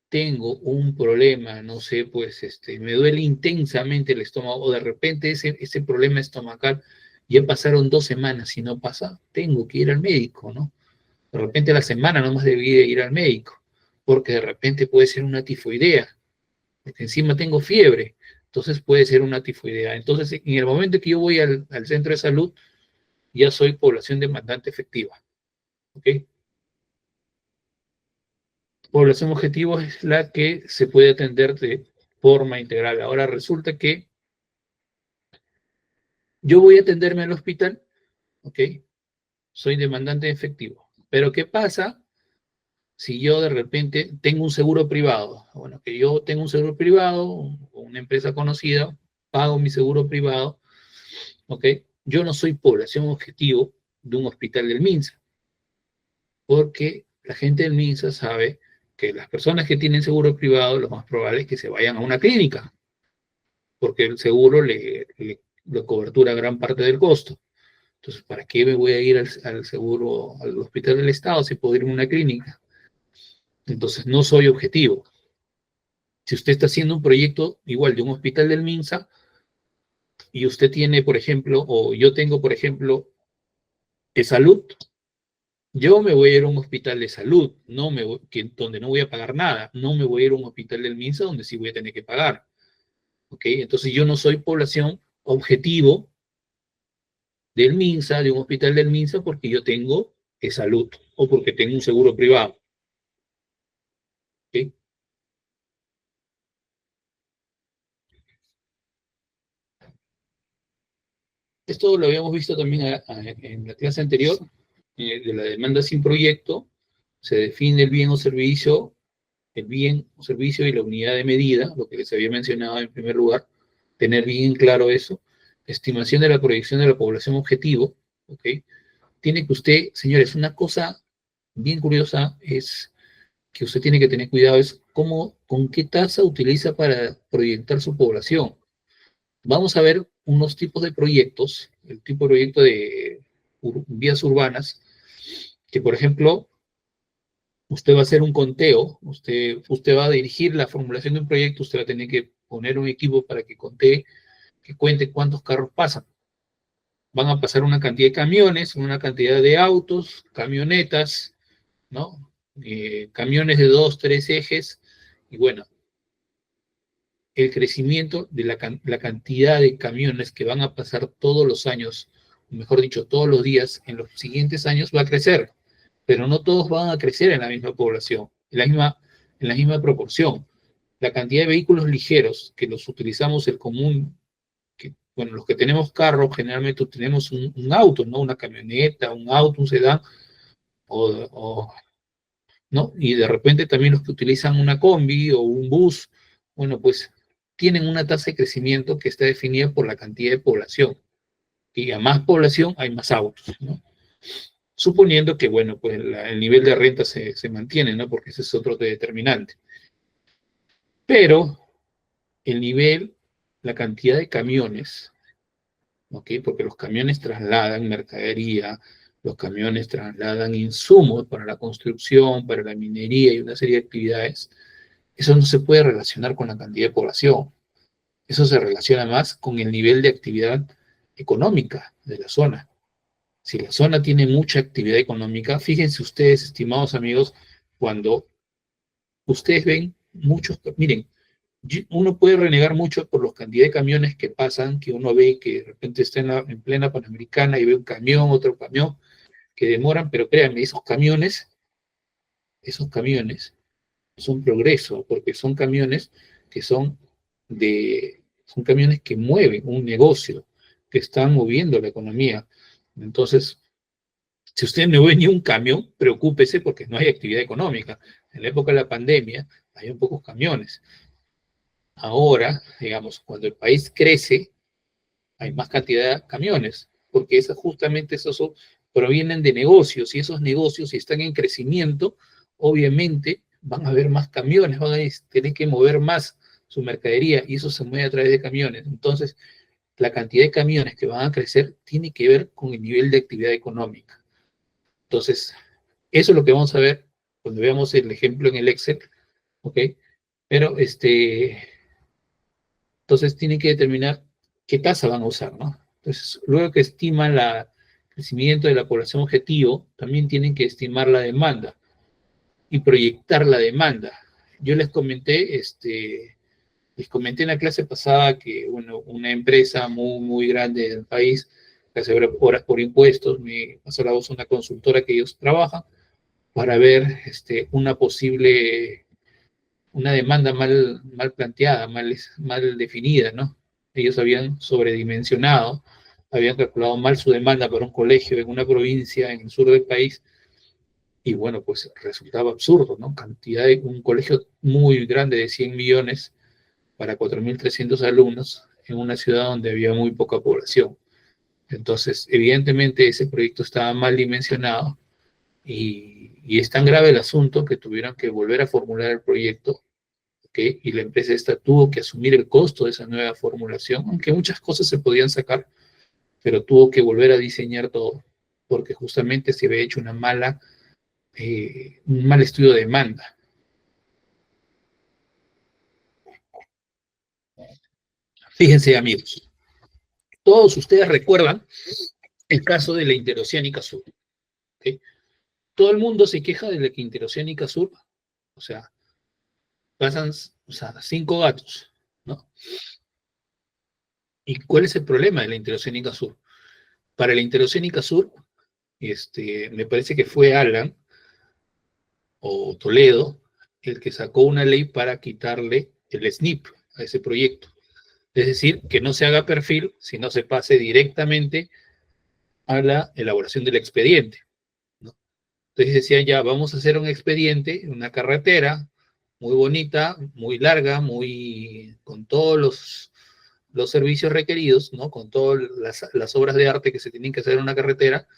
tengo un problema, no sé, pues me duele intensamente el estómago, o de repente ese problema estomacal, ya pasaron 2 semanas y no pasa, tengo que ir al médico, ¿no? De repente a la semana nomás debí de ir al médico, porque de repente puede ser una tifoidea, porque encima tengo fiebre, entonces puede ser una tifoidea. Entonces, en el momento que yo voy al centro de salud, ya soy población demandante efectiva, ¿ok? Población objetivo es la que se puede atender de forma integral. Ahora resulta que yo voy a atenderme al hospital, ¿ok? Soy demandante efectivo. Pero ¿qué pasa si yo de repente tengo un seguro privado? Bueno, que yo tengo un seguro privado, o una empresa conocida, pago mi seguro privado, ¿ok? Yo no soy población objetivo de un hospital del MINSA, porque la gente del MINSA sabe que las personas que tienen seguro privado, lo más probable es que se vayan a una clínica, porque el seguro le cobertura gran parte del costo. Entonces, ¿para qué me voy a ir al seguro, al hospital del Estado si puedo ir a una clínica? Entonces, no soy objetivo. Si usted está haciendo un proyecto igual de un hospital del MINSA y usted tiene, por ejemplo, o yo tengo, por ejemplo, de salud, yo me voy a ir a un hospital de salud, donde no voy a pagar nada. No me voy a ir a un hospital del MINSA donde sí voy a tener que pagar. ¿Ok? Entonces, yo no soy población objetivo del MINSA, de un hospital del MINSA, porque yo tengo salud o porque tengo un seguro privado. ¿Okay? Esto lo habíamos visto también en la clase anterior, de la demanda sin proyecto. Se define el bien o servicio, y la unidad de medida, lo que les había mencionado en primer lugar, tener bien claro eso. Estimación de la proyección de la población objetivo, ¿ok? Tiene que usted, señores, una cosa bien curiosa es que usted tiene que tener cuidado, es con qué tasa utiliza para proyectar su población. Vamos a ver unos tipos de proyectos, el tipo de proyecto de vías urbanas, que por ejemplo, usted va a hacer un conteo, usted va a dirigir la formulación de un proyecto, usted va a tener que poner un equipo para que cuente cuántos carros pasan. Van a pasar una cantidad de camiones, una cantidad de autos, camionetas, ¿no? Camiones de 2, 3 ejes, y bueno, el crecimiento de la cantidad de camiones que van a pasar todos los años, mejor dicho, todos los días en los siguientes años va a crecer, pero no todos van a crecer en la misma población, en la misma proporción. La cantidad de vehículos ligeros que los utilizamos el común, que bueno, los que tenemos carro, generalmente tenemos un auto, ¿no? Una camioneta, un auto, un sedán, o, ¿no? Y de repente también los que utilizan una combi o un bus, bueno, pues tienen una tasa de crecimiento que está definida por la cantidad de población. Y a más población hay más autos, ¿no? Suponiendo que, bueno, pues el nivel de renta se mantiene, ¿no? Porque ese es otro determinante. Pero el nivel, la cantidad de camiones, ¿ok? Porque los camiones trasladan mercadería, los camiones trasladan insumos para la construcción, para la minería y una serie de actividades. Eso no se puede relacionar con la cantidad de población. Eso se relaciona más con el nivel de actividad económica de la zona. Si la zona tiene mucha actividad económica, fíjense ustedes, estimados amigos, cuando ustedes ven muchos, miren, uno puede renegar mucho por la cantidad de camiones que pasan, que uno ve que de repente está en plena Panamericana y ve un camión, otro camión, que demoran, pero créanme, esos camiones son progreso, porque son camiones que son camiones que mueven un negocio, que están moviendo la economía. Entonces, si usted no ve ni un camión, preocúpese porque no hay actividad económica. En la época de la pandemia, hay un pocos camiones. Ahora, digamos, cuando el país crece, hay más cantidad de camiones, porque justamente provienen de negocios, y esos negocios, si están en crecimiento, obviamente van a haber más camiones, van a tener que mover más su mercadería, y eso se mueve a través de camiones. Entonces, la cantidad de camiones que van a crecer tiene que ver con el nivel de actividad económica. Entonces, eso es lo que vamos a ver cuando veamos el ejemplo en el Excel, ¿ok? Pero, entonces tienen que determinar qué tasa van a usar, ¿no? Entonces, luego que estiman el crecimiento de la población objetivo, también tienen que estimar la demanda y proyectar la demanda. Yo les comenté en la clase pasada que, bueno, una empresa muy, muy grande del país, que hace horas por impuestos, me pasó la voz a una consultora que ellos trabajan para ver una demanda mal planteada, mal definida, ¿no? Ellos habían sobredimensionado, habían calculado mal su demanda para un colegio en una provincia en el sur del país, y bueno, pues resultaba absurdo, ¿no? Un colegio muy grande de 100 millones para 4.300 alumnos en una ciudad donde había muy poca población. Entonces, evidentemente ese proyecto estaba mal dimensionado, y es tan grave el asunto que tuvieron que volver a formular el proyecto, ¿okay? Y la empresa esta tuvo que asumir el costo de esa nueva formulación, aunque muchas cosas se podían sacar, pero tuvo que volver a diseñar todo, porque justamente se había hecho un mal estudio de demanda. Fíjense, amigos, todos ustedes recuerdan el caso de la Interoceánica Sur, ¿okay? Todo el mundo se queja de la Interoceánica Sur, o sea, pasan, o sea, 5 gatos, ¿no? ¿Y cuál es el problema de la Interoceánica Sur? Para la Interoceánica Sur, me parece que fue Alan o Toledo el que sacó una ley para quitarle el SNIP a ese proyecto. Es decir, que no se haga perfil, sino se pase directamente a la elaboración del expediente, ¿no? Entonces decían, ya, vamos a hacer un expediente, una carretera muy bonita, muy larga, con todos los servicios requeridos, ¿no? Con todas las obras de arte que se tienen que hacer en una carretera,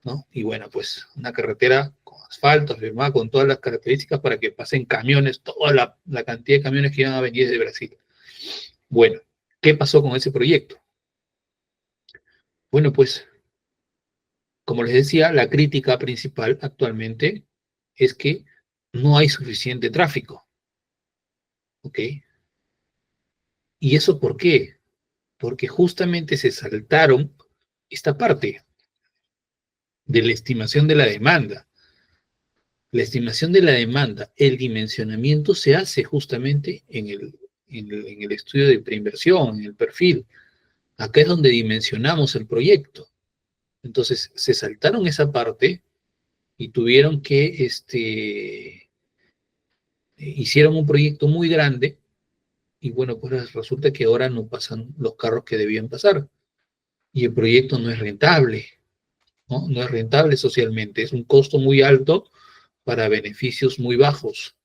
¿no? Y bueno, pues una carretera con asfalto, firmada con todas las características para que pasen camiones, toda la cantidad de camiones que iban a venir desde Brasil. Bueno, ¿qué pasó con ese proyecto? Bueno, pues, como les decía, la crítica principal actualmente es que no hay suficiente tráfico, ¿ok? ¿Y eso por qué? Porque justamente se saltaron esta parte de la estimación de la demanda. La estimación de la demanda, el dimensionamiento se hace justamente en el estudio de preinversión, en el perfil. Acá es donde dimensionamos el proyecto. Entonces, se saltaron esa parte y tuvieron que, hicieron un proyecto muy grande, y bueno, pues resulta que ahora no pasan los carros que debían pasar, y el proyecto no es rentable, ¿no? No es rentable socialmente, es un costo muy alto para beneficios muy bajos,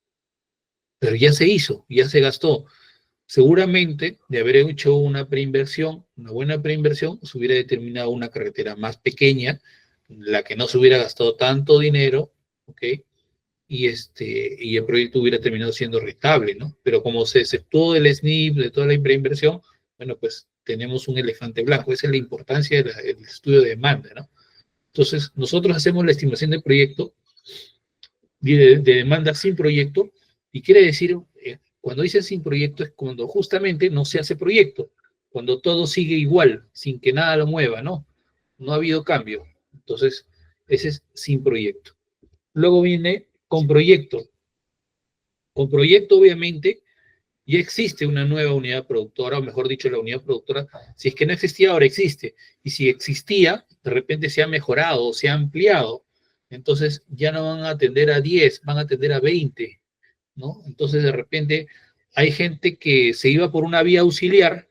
pero ya se hizo, ya se gastó. Seguramente, de haber hecho una preinversión, una buena preinversión, se hubiera determinado una carretera más pequeña, la que no se hubiera gastado tanto dinero, ¿ok? Y el proyecto hubiera terminado siendo rentable, ¿no? Pero como se exceptuó del SNIP, de toda la preinversión, bueno, pues tenemos un elefante blanco. Esa es la importancia del estudio de demanda, ¿no? Entonces, nosotros hacemos la estimación del proyecto, de demanda sin proyecto, y quiere decir, cuando dicen sin proyecto, es cuando justamente no se hace proyecto, cuando todo sigue igual, sin que nada lo mueva, ¿no? No ha habido cambio. Entonces, ese es sin proyecto. Luego viene con proyecto. Con proyecto, obviamente, ya existe una nueva unidad productora, o mejor dicho, la unidad productora, si es que no existía, ahora existe. Y si existía, de repente se ha mejorado o se ha ampliado. Entonces ya no van a atender a 10, van a atender a 20, ¿no? Entonces de repente hay gente que se iba por una vía auxiliar,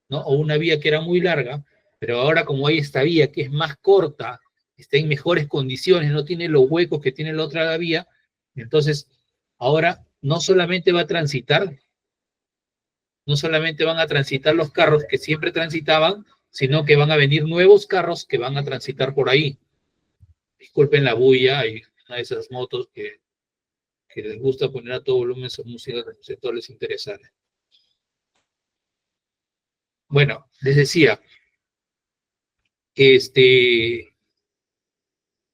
¿no? O una vía que era muy larga, pero ahora como hay esta vía que es más corta, está en mejores condiciones, no tiene los huecos que tiene la otra vía, entonces ahora no solamente va a transitar, no solamente van a transitar los carros que siempre transitaban, sino que van a venir nuevos carros que van a transitar por ahí. Disculpen la bulla, hay una de esas motos que les gusta poner a todo volumen su música que no todo les interesa. Bueno, les decía, este,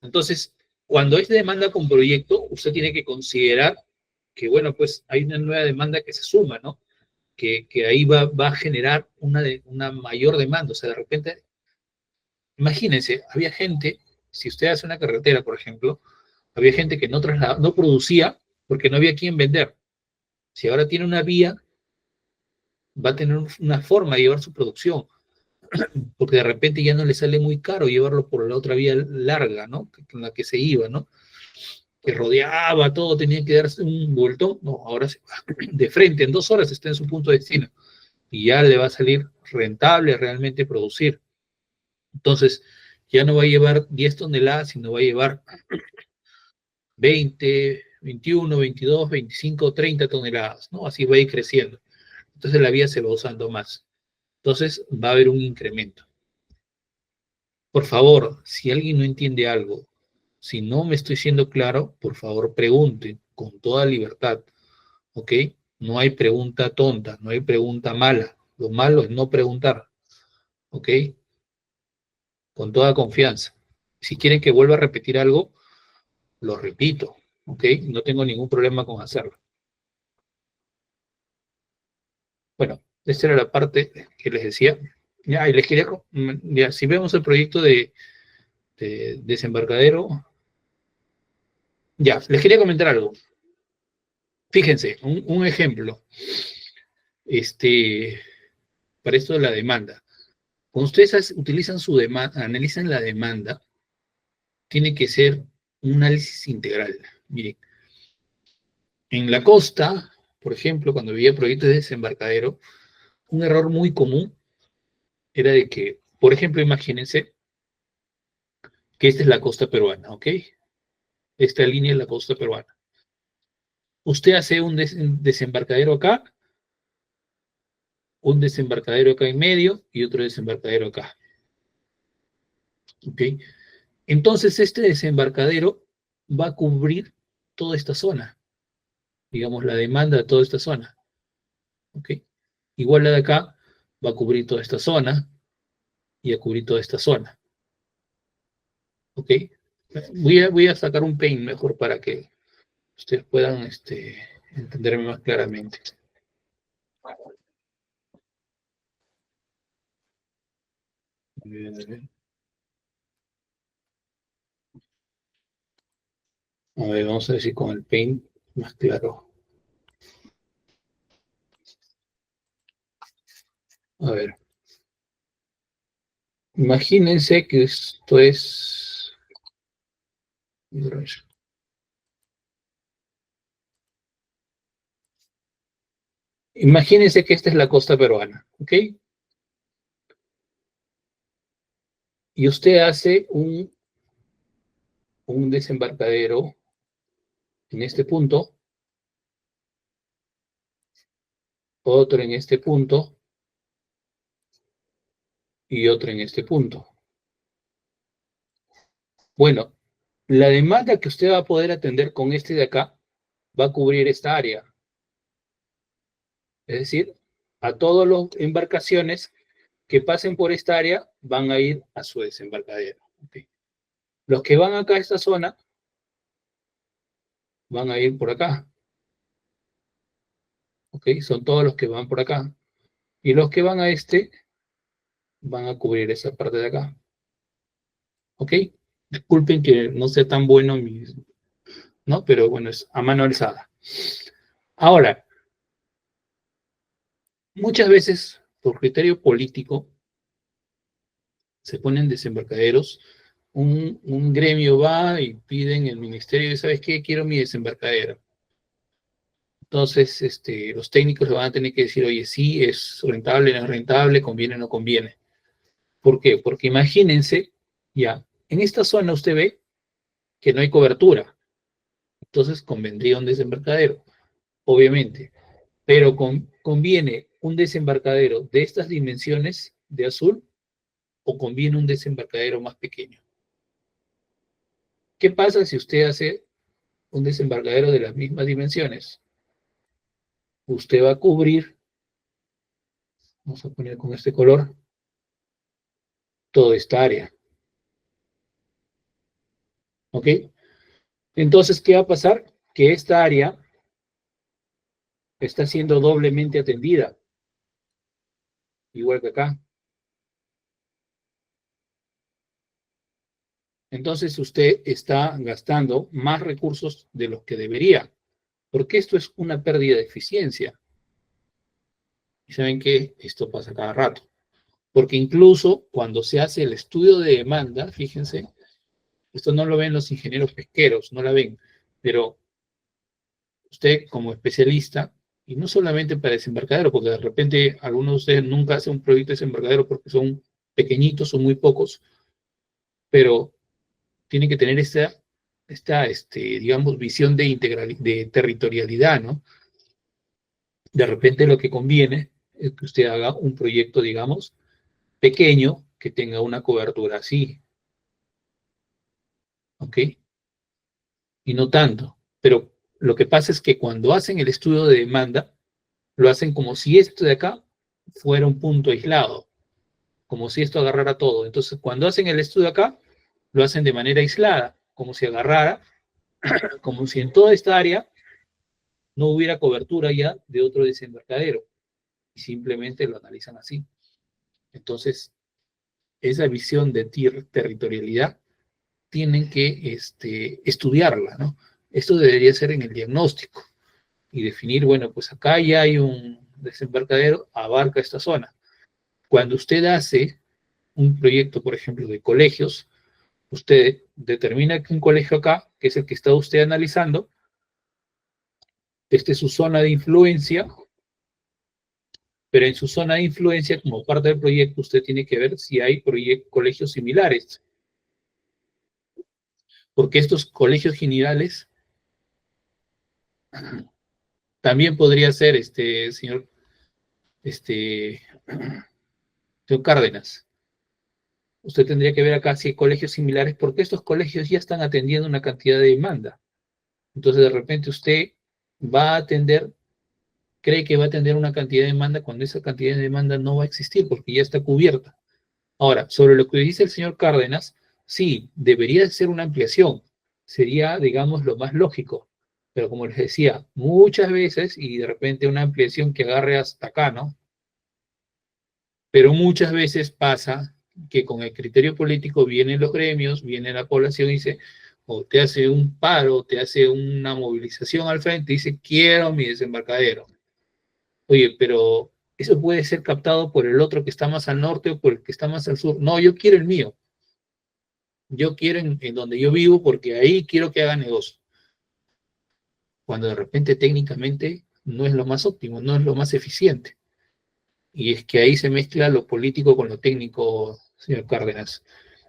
entonces, cuando hay demanda con proyecto, usted tiene que considerar que, bueno, pues hay una nueva demanda que se suma, ¿no? Que ahí va a generar una mayor demanda. O sea, de repente, imagínense, había gente, si usted hace una carretera, por ejemplo, había gente que no producía porque no había quien vender. Si ahora tiene una vía, va a tener una forma de llevar su producción, porque de repente ya no le sale muy caro llevarlo por la otra vía larga, ¿no? En la que se iba, ¿no? Que rodeaba todo, tenía que darse un vueltón. No, ahora se va de frente, en 2 horas está en su punto de destino y ya le va a salir rentable realmente producir. Entonces, ya no va a llevar 10 toneladas, sino va a llevar 20, 21, 22, 25, 30 toneladas, ¿no? Así va a ir creciendo. Entonces la vía se va usando más. Entonces va a haber un incremento. Por favor, si alguien no entiende algo, si no me estoy siendo claro, por favor pregunten con toda libertad, ¿ok? No hay pregunta tonta, no hay pregunta mala. Lo malo es no preguntar, ¿ok? Con toda confianza. Si quieren que vuelva a repetir algo, lo repito, ¿ok? No tengo ningún problema con hacerlo. Bueno, esta era la parte que les decía. Ya, y les quería, ya, si vemos el proyecto de desembarcadero, ya, les quería comentar algo. Fíjense, un ejemplo, este, para esto de la demanda. Cuando ustedes utilizan su demanda, analizan la demanda, tiene que ser un análisis integral. Miren, en la costa, por ejemplo, cuando había proyectos de desembarcadero, un error muy común era de que, por ejemplo, imagínense que esta es la costa peruana, ¿ok? Esta línea es la costa peruana. Usted hace un desembarcadero acá, un desembarcadero acá en medio y otro desembarcadero acá. ¿Ok? Entonces, este desembarcadero va a cubrir toda esta zona, digamos, la demanda de toda esta zona. ¿Ok? Igual la de acá va a cubrir toda esta zona y a cubrir toda esta zona. ¿Ok? Voy a sacar un paint mejor para que ustedes puedan entenderme más claramente. A ver, a ver. A ver, vamos a ver si con el paint más claro. A ver. Imagínense que esto es. Imagínense que esta es la costa peruana, ¿ok? Y usted hace un desembarcadero en este punto, otro en este punto y otro en este punto. Bueno, la demanda que usted va a poder atender con este de acá va a cubrir esta área. Es decir, a todas las embarcaciones que pasen por esta área van a ir a su desembarcadero. ¿Okay? Los que van acá a esta zona van a ir por acá. ¿Ok? Son todos los que van por acá. Y los que van a este van a cubrir esa parte de acá. ¿Ok? Disculpen que no sea tan bueno, ¿no? Pero bueno, es a mano alzada. Ahora, muchas veces, por criterio político, se ponen desembarcaderos. Un gremio va y piden el ministerio, ¿sabes qué? Quiero mi desembarcadero. Entonces, los técnicos le van a tener que decir, oye, sí, es rentable, no es rentable, conviene, no conviene. ¿Por qué? Porque imagínense, ya, en esta zona usted ve que no hay cobertura. Entonces convendría un desembarcadero, obviamente. Pero conviene un desembarcadero de estas dimensiones de azul o conviene un desembarcadero más pequeño. ¿Qué pasa si usted hace un desembarcadero de las mismas dimensiones? Usted va a cubrir, vamos a poner con este color, toda esta área. ¿Ok? Entonces, ¿qué va a pasar? Que esta área está siendo doblemente atendida, igual que acá. Entonces, usted está gastando más recursos de los que debería, porque esto es una pérdida de eficiencia. Y saben que esto pasa cada rato. Porque incluso cuando se hace el estudio de demanda, fíjense, esto no lo ven los ingenieros pesqueros, no la ven, pero usted como especialista, y no solamente para desembarcadero, porque de repente algunos de ustedes nunca hacen un proyecto de desembarcadero porque son pequeñitos, son muy pocos, pero tienen que tener esta digamos, visión de territorialidad, ¿no? De repente lo que conviene es que usted haga un proyecto, digamos, pequeño, que tenga una cobertura así, ¿ok? Y no tanto. Pero lo que pasa es que cuando hacen el estudio de demanda, lo hacen como si esto de acá fuera un punto aislado, como si esto agarrara todo. Entonces, cuando hacen el estudio acá, lo hacen de manera aislada, como si agarrara, como si en toda esta área no hubiera cobertura ya de otro desembarcadero. Y simplemente lo analizan así. Entonces, esa visión de territorialidad tienen que estudiarla, ¿no? Esto debería ser en el diagnóstico y definir, bueno, pues acá ya hay un desembarcadero, abarca esta zona. Cuando usted hace un proyecto, por ejemplo, de colegios, usted determina que un colegio acá, que es el que está usted analizando, es su zona de influencia, pero en su zona de influencia, como parte del proyecto, usted tiene que ver si hay colegios similares, porque estos colegios generales también podría ser, este, señor Cárdenas. Usted tendría que ver acá si hay colegios similares, porque estos colegios ya están atendiendo una cantidad de demanda. Entonces, de repente usted va a atender, cree que va a atender una cantidad de demanda cuando esa cantidad de demanda no va a existir, porque ya está cubierta. Ahora, sobre lo que dice el señor Cárdenas, sí, debería ser una ampliación. Sería, digamos, lo más lógico. Pero como les decía, muchas veces, y de repente una ampliación que agarre hasta acá, ¿no? Pero muchas veces pasa que con el criterio político vienen los gremios, viene la población y dice, o te hace un paro, te hace una movilización al frente y dice, quiero mi desembarcadero. Oye, pero eso puede ser captado por el otro que está más al norte o por el que está más al sur. No, yo quiero el mío. Yo quiero en donde yo vivo porque ahí quiero que haga negocio. Cuando de repente técnicamente no es lo más óptimo, no es lo más eficiente. Y es que ahí se mezcla lo político con lo técnico, señor Cárdenas.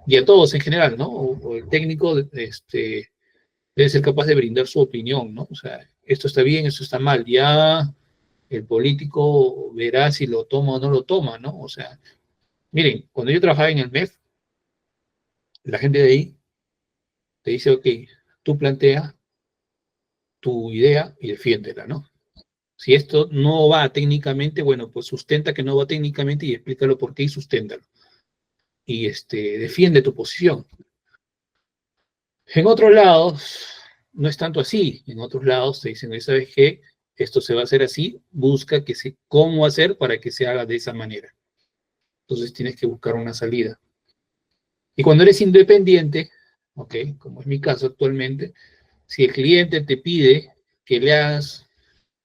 Y a todos en general, ¿no? O el técnico debe ser capaz de brindar su opinión, ¿no? O sea, esto está bien, esto está mal. Ya el político verá si lo toma o no lo toma, ¿no? O sea, miren, cuando yo trabajaba en el MEF, la gente de ahí te dice, ok, tú plantea tu idea y defiéndela, ¿no? Si esto no va técnicamente, bueno, pues sustenta que no va técnicamente y explícalo por qué y susténtalo. Y defiende tu posición. En otros lados, no es tanto así. En otros lados te dicen, ¿sabes qué? Esto se va a hacer así, busca cómo hacer para que se haga de esa manera. Entonces tienes que buscar una salida. Y cuando eres independiente, ¿ok? Como es mi caso actualmente, si el cliente te pide que le hagas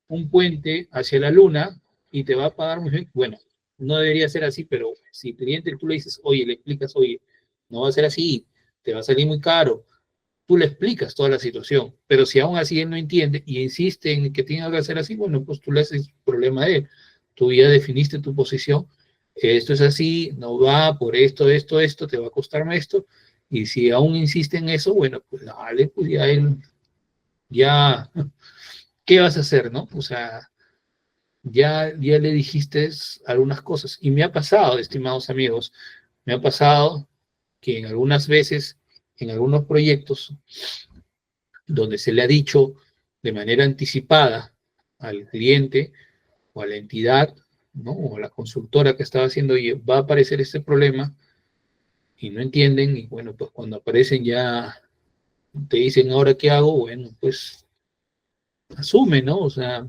un puente hacia la luna y te va a pagar muy bien, bueno, no debería ser así, pero si el cliente tú le dices, oye, le explicas, oye, no va a ser así, te va a salir muy caro, tú le explicas toda la situación, pero si aún así él no entiende y insiste en que tenga que hacer así, bueno, pues tú le haces problema a él. Tú ya definiste tu posición, esto es así, no va por esto, esto, te va a costarme esto, y si aún insiste en eso, bueno, pues dale, pues ya él, ya, ¿qué vas a hacer, no? O sea, ya le dijiste algunas cosas, y me ha pasado, estimados amigos, me ha pasado que en algunas veces, en algunos proyectos, donde se le ha dicho de manera anticipada al cliente o a la entidad, ¿no? O a la consultora que estaba haciendo, oye, va a aparecer este problema y no entienden, y bueno, pues cuando aparecen ya te dicen, ¿ahora qué hago? Bueno, pues asume, ¿no? O sea,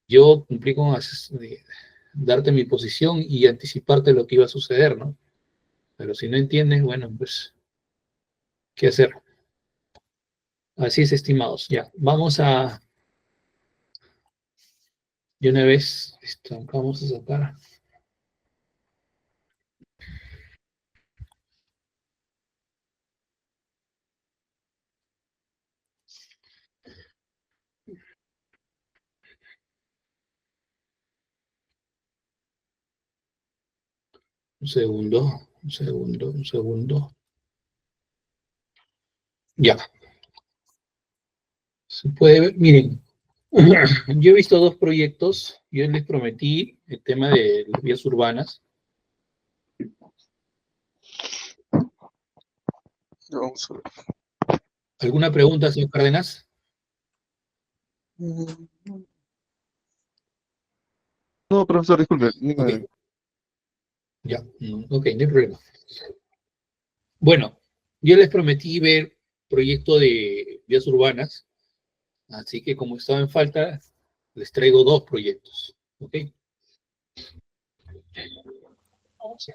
yo cumplí con darte mi posición y anticiparte lo que iba a suceder, ¿no? Pero si no entiendes, bueno, pues, ¿qué hacer? Así es, estimados. Ya, vamos a, de una vez, vamos a sacar. Un segundo, un segundo, un segundo. Ya. Se puede ver, miren, yo he visto dos proyectos, yo les prometí el tema de las vías urbanas. Vamos a ver. ¿Alguna pregunta, señor Cárdenas? No, profesor, disculpe. Ok, ya, ok, no hay problema. Bueno, yo les prometí ver proyecto de vías urbanas, así que como estaba en falta, les traigo dos proyectos, ¿ok? Vamos a-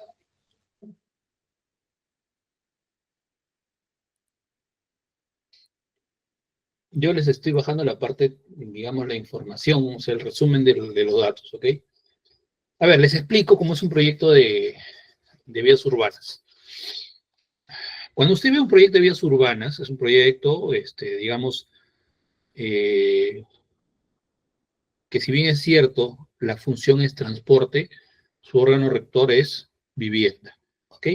Yo les estoy bajando la parte, digamos, la información, o sea, el resumen de los datos, ¿ok? A ver, les explico cómo es un proyecto de vías urbanas. Cuando usted ve un proyecto de vías urbanas, es un proyecto, digamos, que si bien es cierto, la función es transporte, su órgano rector es vivienda, ¿ok?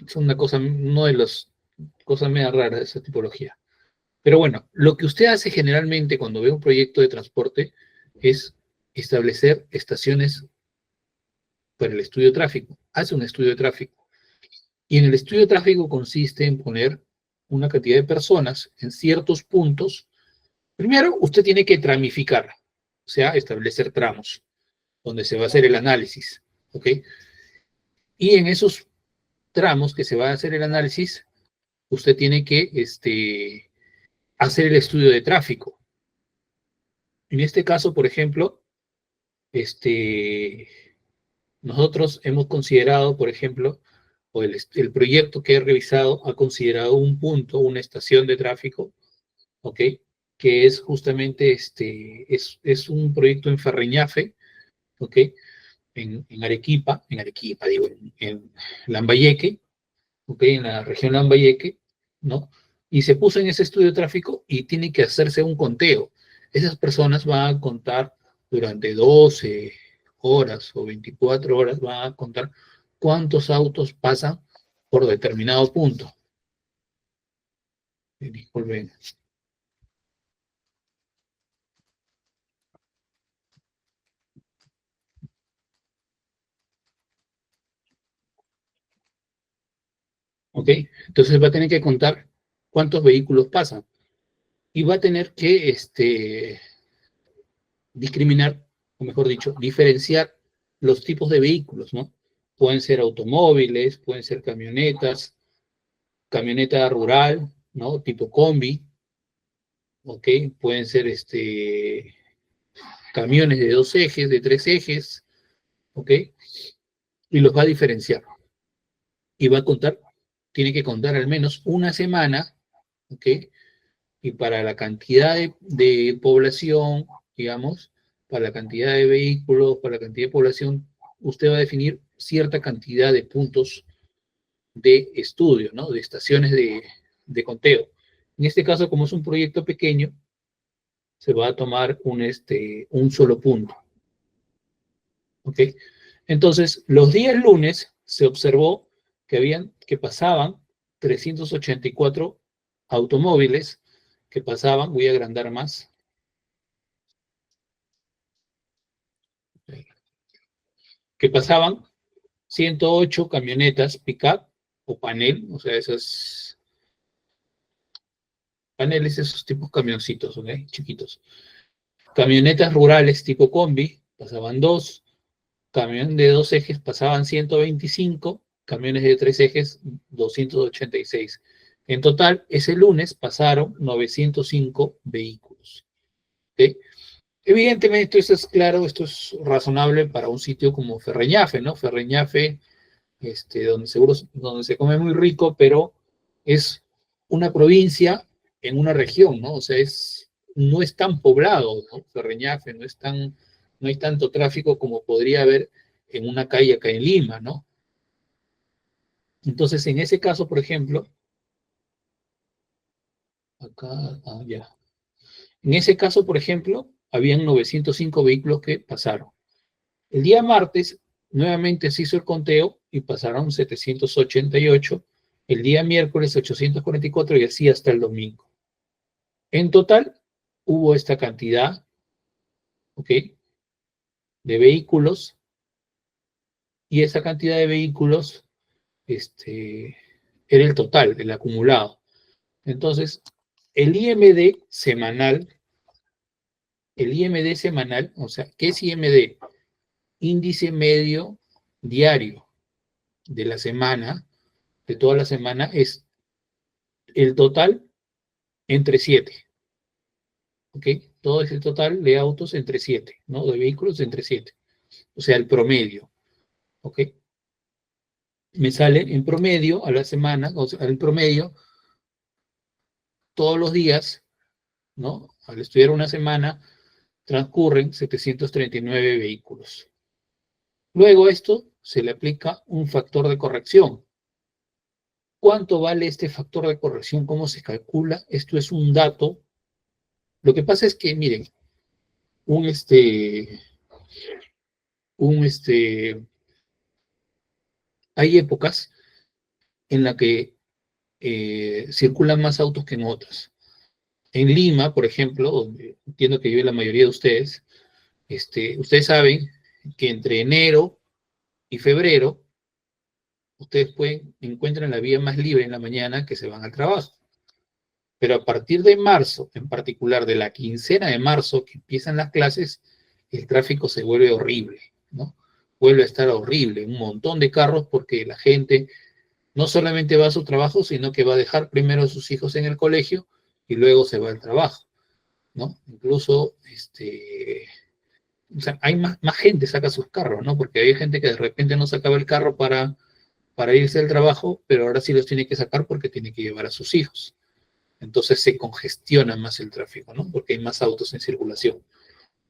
Es una cosa, una de las cosas medio raras de esa tipología. Pero bueno, lo que usted hace generalmente cuando ve un proyecto de transporte es establecer estaciones para el estudio de tráfico. Hace un estudio de tráfico. Y en el estudio de tráfico consiste en poner una cantidad de personas en ciertos puntos. Primero, usted tiene que tramificar, o sea, establecer tramos, donde se va a hacer el análisis, ¿ok? Y en esos tramos que se va a hacer el análisis, usted tiene que hacer el estudio de tráfico. En este caso, por ejemplo, nosotros hemos considerado, por ejemplo, o el proyecto que he revisado ha considerado un punto, una estación de tráfico, ¿ok? Que es justamente, es un proyecto en Ferreñafe, ¿ok? En Arequipa, digo, en Lambayeque, ¿ok? En la región Lambayeque, ¿no? Y se puso en ese estudio de tráfico y tiene que hacerse un conteo. Esas personas van a contar durante 12 horas o 24 horas, van a contar cuántos autos pasan por determinado punto. Disculpen. ¿Ok? Entonces va a tener que contar cuántos vehículos pasan y va a tener que discriminar, o mejor dicho, diferenciar los tipos de vehículos, ¿no? Pueden ser automóviles, pueden ser camionetas, camioneta rural, ¿no? Tipo combi, ¿ok? Pueden ser camiones de 2 ejes, de 3 ejes, ¿ok? Y los va a diferenciar. Y va a contar, tiene que contar al menos una semana, ¿ok? Y para la cantidad de población, digamos, para la cantidad de vehículos, para la cantidad de población, usted va a definir cierta cantidad de puntos de estudio, ¿no? De estaciones de conteo. En este caso, como es un proyecto pequeño, se va a tomar un solo punto. ¿Ok? Entonces, los días lunes se observó que pasaban 384 automóviles que pasaban, voy a agrandar más, que pasaban 108 camionetas pick-up o panel, o sea, esos paneles, esos tipos camioncitos, ¿ok? Chiquitos. Camionetas rurales tipo combi, pasaban 2, camión de 2 ejes pasaban 125, camiones de 3 ejes 286. En total, ese lunes pasaron 905 vehículos. ¿Ok? Evidentemente, esto es claro, esto es razonable para un sitio como Ferreñafe, ¿no? Ferreñafe, donde se come muy rico, pero es una provincia en una región, ¿no? O sea, no es tan poblado, ¿no? Ferreñafe, no hay tanto tráfico como podría haber en una calle acá en Lima, ¿no? Entonces, en ese caso, por ejemplo, acá, ya. En ese caso, por ejemplo, habían 905 vehículos que pasaron. El día martes, nuevamente se hizo el conteo y pasaron 788. El día miércoles, 844 y así hasta el domingo. En total, hubo esta cantidad, ¿ok? De vehículos y esa cantidad de vehículos era el total, el acumulado. Entonces, el IMD semanal, o sea, ¿qué es IMD? Índice medio diario de la semana, de toda la semana, es el total entre 7, ¿ok? Todo ese total de autos entre 7, ¿no? De vehículos entre 7, o sea, el promedio, ¿ok? Me sale en promedio a la semana, o sea, el promedio, todos los días, ¿no? Al estudiar una semana, transcurren 739 vehículos. Luego a esto se le aplica un factor de corrección. ¿Cuánto vale este factor de corrección? ¿Cómo se calcula? Esto es un dato. Lo que pasa es que, miren, un hay épocas en las que circulan más autos que en otras. En Lima, por ejemplo, donde entiendo que vive la mayoría de ustedes, ustedes saben que entre enero y febrero, ustedes encuentran la vía más libre en la mañana que se van al trabajo. Pero a partir de marzo, en particular de la quincena de marzo, que empiezan las clases, el tráfico se vuelve horrible, ¿no? Vuelve a estar horrible, un montón de carros porque la gente no solamente va a su trabajo, sino que va a dejar primero a sus hijos en el colegio y luego se va al trabajo, ¿no? Incluso, o sea, hay más gente saca sus carros, ¿no? Porque hay gente que de repente no sacaba el carro para irse al trabajo, pero ahora sí los tiene que sacar porque tiene que llevar a sus hijos. Entonces se congestiona más el tráfico, ¿no? Porque hay más autos en circulación.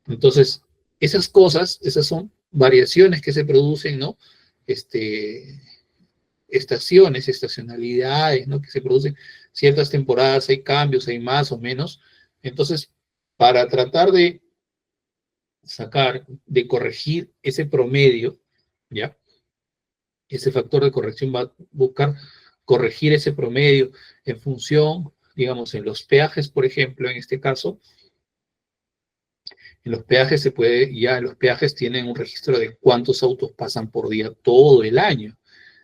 Entonces, esas son variaciones que se producen, ¿no? Estacionalidades, ¿no? Que se producen ciertas temporadas, hay cambios, hay más o menos. Entonces, para tratar de sacar, de corregir ese promedio, ¿ya? Ese factor de corrección va a buscar corregir ese promedio en función, digamos, en los peajes, por ejemplo, en este caso, en los peajes se puede, ya los peajes tienen un registro de cuántos autos pasan por día todo el año.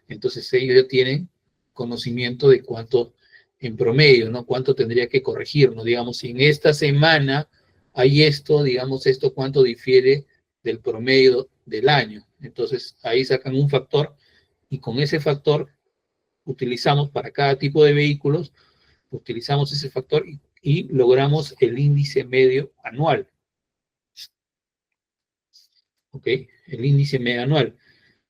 Entonces ellos ya tienen conocimiento de cuánto en promedio, ¿no? Cuánto tendría que corregir, ¿no? Digamos, si en esta semana hay esto, digamos, esto cuánto difiere del promedio del año. Entonces ahí sacan un factor y con ese factor utilizamos para cada tipo de vehículos, utilizamos ese factor y logramos el índice medio anual. ¿Ok? El índice medio anual.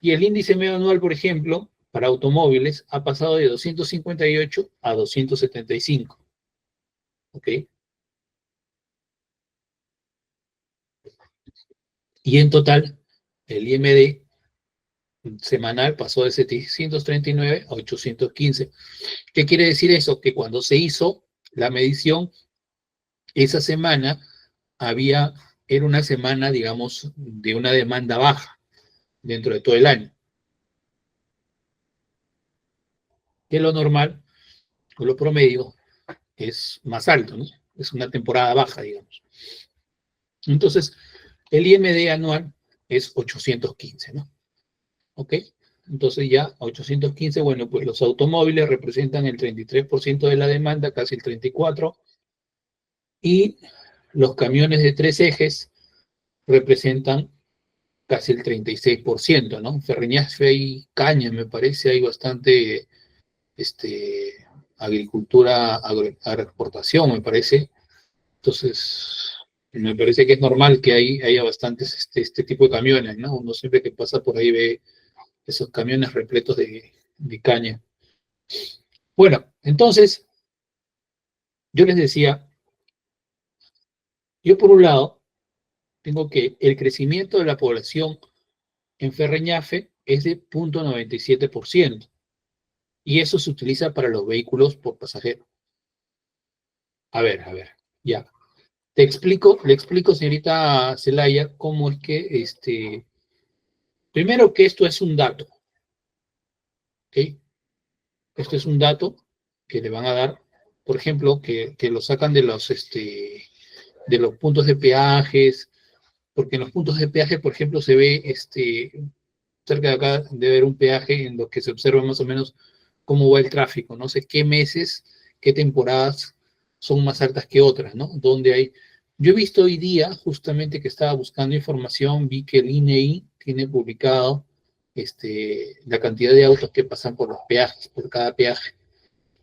Y el índice medio anual, por ejemplo, para automóviles ha pasado de 258 a 275. ¿Ok? Y en total, el IMD semanal pasó de 739 a 815. ¿Qué quiere decir eso? Que cuando se hizo la medición, esa semana era una semana, digamos, de una demanda baja dentro de todo el año. Que lo normal, o lo promedio, es más alto, ¿no? Es una temporada baja, digamos. Entonces, el IMD anual es 815, ¿no? ¿Ok? Entonces ya 815, bueno, pues los automóviles representan el 33% de la demanda, casi el 34%, y los camiones de 3 ejes representan casi el 36%, ¿no? Ferreñafe y caña, me parece, hay bastante agricultura, agroexportación, me parece. Entonces, me parece que es normal que haya bastantes este tipo de camiones, ¿no? Uno siempre que pasa por ahí ve esos camiones repletos de caña. Bueno, entonces, yo les decía, yo por un lado, tengo que el crecimiento de la población en Ferreñafe es de 0.97%, y eso se utiliza para los vehículos por pasajero. A ver, ya. Le explico, señorita Zelaya, cómo es que, primero que esto es un dato, ¿ok? Esto es un dato que le van a dar, por ejemplo, que lo sacan de los puntos de peajes, porque en los puntos de peaje, por ejemplo, se ve, cerca de acá debe haber un peaje en lo que se observa más o menos cómo va el tráfico, no sé qué meses, qué temporadas son más altas que otras, ¿no? Yo he visto hoy día, justamente que estaba buscando información, vi que el INEI tiene publicado la cantidad de autos que pasan por los peajes, por cada peaje.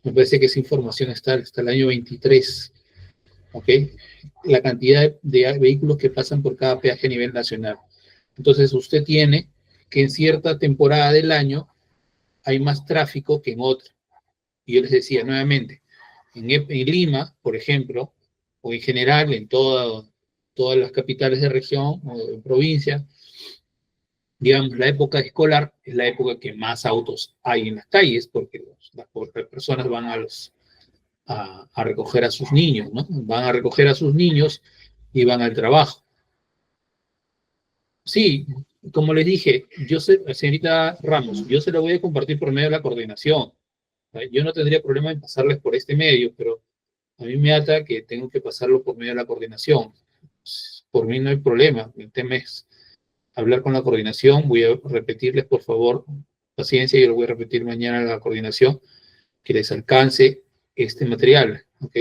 Me parece que esa información está hasta el año 23, ¿ok? La cantidad de vehículos que pasan por cada peaje a nivel nacional. Entonces, usted tiene que en cierta temporada del año hay más tráfico que en otra. Y yo les decía nuevamente, en Lima, por ejemplo, o en general en todas las capitales de región o de provincia, digamos, la época escolar es la época que más autos hay en las calles, porque las personas van a recoger a sus niños, ¿no? Van a recoger a sus niños y van al trabajo. Sí, como les dije, señorita Ramos, yo se lo voy a compartir por medio de la coordinación. Yo no tendría problema en pasarles por este medio, pero a mí me ata que tengo que pasarlo por medio de la coordinación. Por mí no hay problema. El tema es hablar con la coordinación. Voy a repetirles, por favor, paciencia, yo lo voy a repetir mañana a la coordinación, que les alcance este material, ¿ok?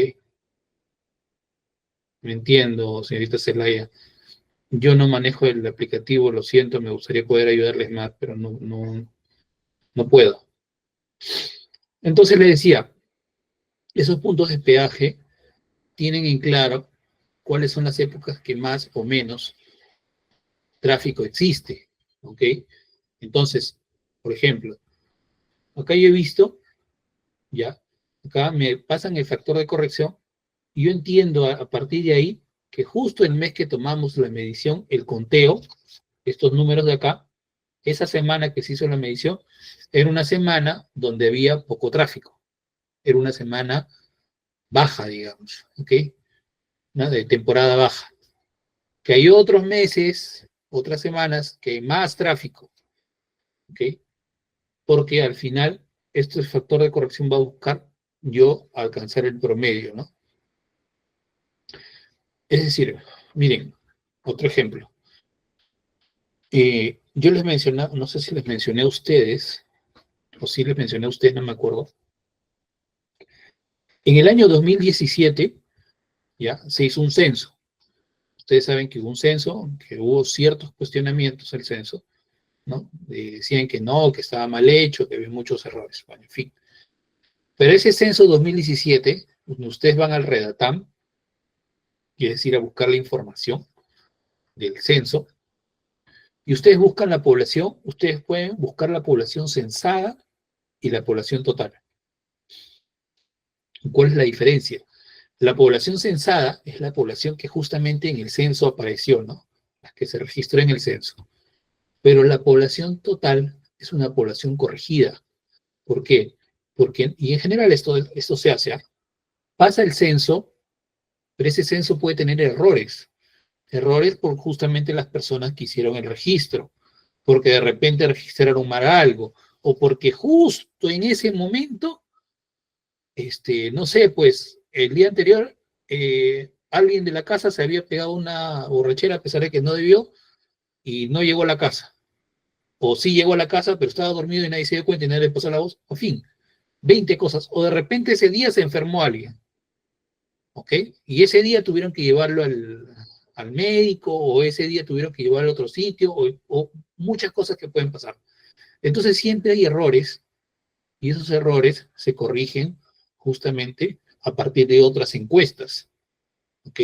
Me entiendo, señorita Zelaya. Yo no manejo el aplicativo, lo siento, me gustaría poder ayudarles más, pero no puedo. Entonces le decía, esos puntos de peaje tienen en claro cuáles son las épocas que más o menos tráfico existe, ¿ok? Entonces, por ejemplo, acá yo he visto, ya, acá me pasan el factor de corrección, y yo entiendo a partir de ahí que justo el mes que tomamos la medición, el conteo, estos números de acá, esa semana que se hizo la medición, era una semana donde había poco tráfico, era una semana baja, digamos, ¿ok? ¿no? De temporada baja. Que hay otros meses, otras semanas, que hay más tráfico, ¿ok? Porque al final, este factor de corrección va a buscar yo alcanzar el promedio, ¿no? Es decir, miren, otro ejemplo. Yo les mencioné, no sé si les mencioné a ustedes, o si les mencioné a ustedes, no me acuerdo. En el año 2017, ya, se hizo un censo. Ustedes saben que hubo un censo, que hubo ciertos cuestionamientos al censo, ¿no? Decían que no, que estaba mal hecho, que había muchos errores, bueno, en fin. Pero ese censo 2017, ustedes van al Redatam, quiere decir a buscar la información del censo, y ustedes buscan la población, ustedes pueden buscar la población censada y la población total. ¿Cuál es la diferencia? La población censada es la población que justamente en el censo apareció, ¿no? La que se registró en el censo. Pero la población total es una población corregida. ¿Por qué? Porque, y en general esto se hace, ¿eh? Pasa el censo, pero ese censo puede tener errores. Errores por justamente las personas que hicieron el registro, porque de repente registraron mal algo, o porque justo en ese momento, no sé, pues el día anterior alguien de la casa se había pegado una borrachera a pesar de que no debió y no llegó a la casa. O sí llegó a la casa, pero estaba dormido y nadie se dio cuenta y nadie le pasó la voz. En fin, 20 cosas. O de repente ese día se enfermó alguien, ¿ok? Y ese día tuvieron que llevarlo al médico, o ese día tuvieron que llevarlo a otro sitio, o muchas cosas que pueden pasar. Entonces siempre hay errores, y esos errores se corrigen justamente a partir de otras encuestas, ¿ok?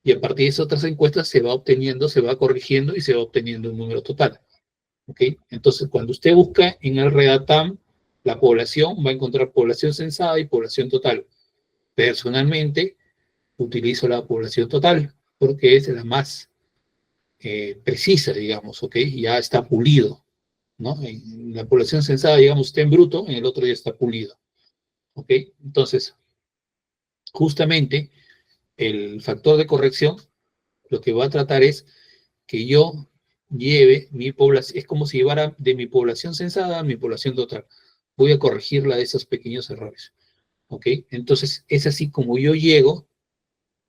Y a partir de esas otras encuestas se va obteniendo, se va corrigiendo y se va obteniendo un número total, ¿ok? Entonces, cuando usted busca en el Redatam la población, va a encontrar población censada y población total. Personalmente, utilizo la población total porque es la más precisa, digamos, ¿ok? Ya está pulido, ¿no? En la población censada, digamos, está en bruto, en el otro ya está pulido, ¿ok? Entonces, justamente el factor de corrección lo que va a tratar es que yo lleve mi población, es como si llevara de mi población censada a mi población total. Voy a corregirla de esos pequeños errores, ¿ok? Entonces, es así como yo llego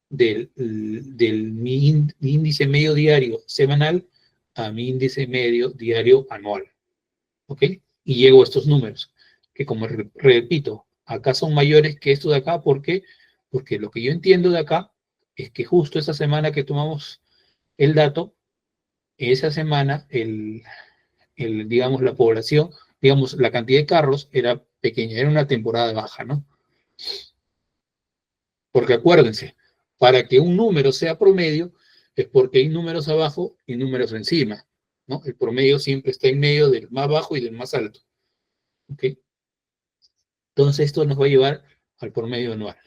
del mi índice medio diario semanal a mi índice medio diario anual, ¿ok? Y llego a estos números, que como repito, acá son mayores que estos de acá, ¿por qué? Porque lo que yo entiendo de acá es que justo esa semana que tomamos el dato, esa semana, digamos, la población, digamos, la cantidad de carros era pequeña, era una temporada baja, ¿no? Porque acuérdense, para que un número sea promedio, es porque hay números abajo y números encima, ¿no? El promedio siempre está en medio del más bajo y del más alto, ¿ok? Entonces esto nos va a llevar al promedio anual.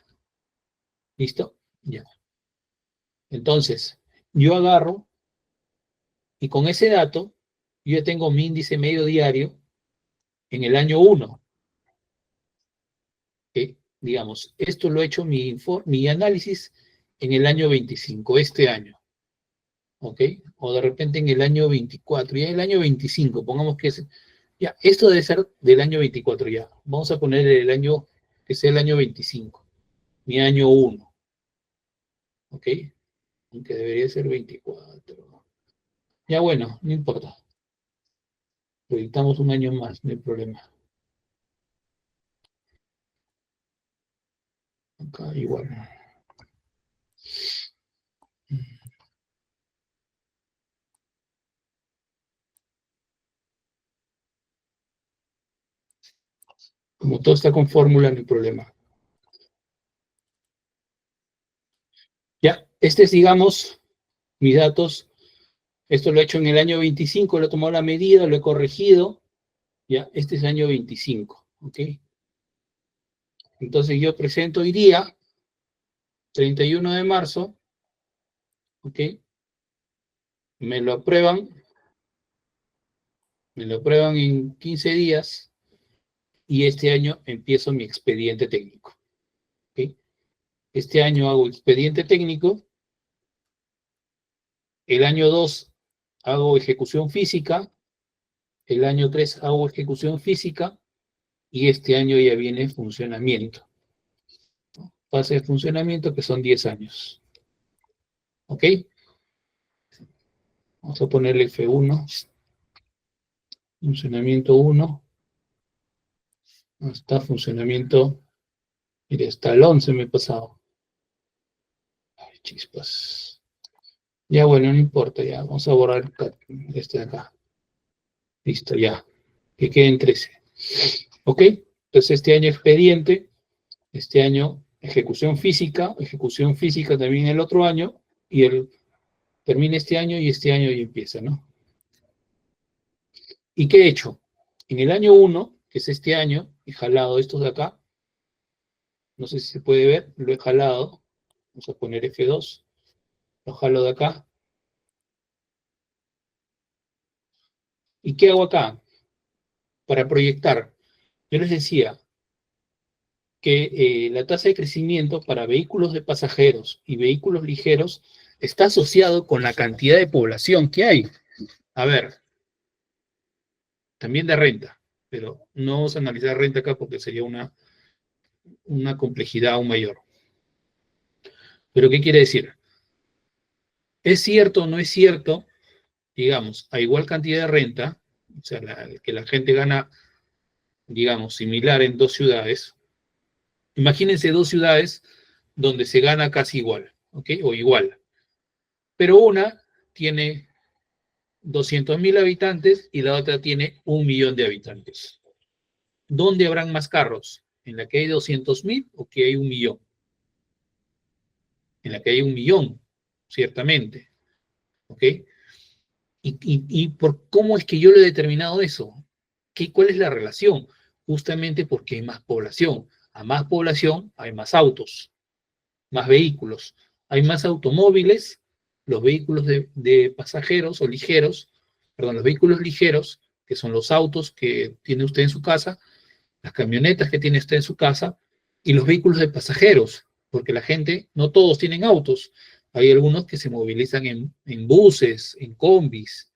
¿Listo? Ya. Entonces, yo agarro y con ese dato, yo ya tengo mi índice medio diario en el año 1. ¿Ok? Digamos, esto lo he hecho mi análisis en el año 25, este año. ¿Ok? O de repente en el año 24, ya en el año 25, pongamos que es, ya, esto debe ser del año 24 ya. Vamos a poner el año, que sea el año 25, mi año 1. ¿Ok? Aunque debería ser 24. Ya bueno, no importa. Proyectamos un año más, no hay problema. Acá igual. Como todo está con fórmula, no hay problema. Ya, este es, digamos, mis datos. Esto lo he hecho en el año 25, lo he tomado la medida, lo he corregido. Ya, este es el año 25, ¿ok? Entonces yo presento hoy día, 31 de marzo, ¿ok? Me lo aprueban en 15 días y este año empiezo mi expediente técnico, ¿ok? Este año hago expediente técnico. El año 2 hago ejecución física. El año 3 hago ejecución física. Y este año ya viene funcionamiento. Fase de funcionamiento que son 10 años. ¿Ok? Vamos a ponerle F1. Funcionamiento 1. Hasta funcionamiento. Mire, hasta el 11 me he pasado. Ay, chispas. Ya, bueno, no importa, ya. Vamos a borrar este de acá. Listo, ya. Que queden 13. ¿Ok? Entonces este año expediente, este año ejecución física también el otro año, y termina este año y este año ya empieza, ¿no? ¿Y qué he hecho? En el año 1, que es este año, he jalado estos de acá. No sé si se puede ver, lo he jalado. Vamos a poner F2. Lo jalo de acá. ¿Y qué hago acá? Para proyectar. Yo les decía que la tasa de crecimiento para vehículos de pasajeros y vehículos ligeros está asociado con la cantidad de población que hay. A ver, también de renta, pero no vamos a analizar renta acá porque sería una complejidad aún mayor. ¿Pero qué quiere decir? ¿Es cierto o no es cierto? Digamos, a igual cantidad de renta, o sea, que la gente gana, digamos, similar en dos ciudades. Imagínense dos ciudades donde se gana casi igual, ¿ok? O igual. Pero una tiene 200.000 habitantes y la otra tiene 1 millón de habitantes. ¿Dónde habrán más carros? ¿En la que hay 200.000 o que hay 1 millón? En la que hay 1 millón, ciertamente. ¿Ok? ¿Y por cómo es que yo lo he determinado eso? ¿Cuál es la relación? Justamente porque hay más población. A más población hay más autos, más vehículos. Hay más automóviles, los vehículos de pasajeros o ligeros, perdón, los vehículos ligeros, que son los autos que tiene usted en su casa, las camionetas que tiene usted en su casa, y los vehículos de pasajeros, porque la gente, no todos tienen autos, hay algunos que se movilizan en buses, en combis,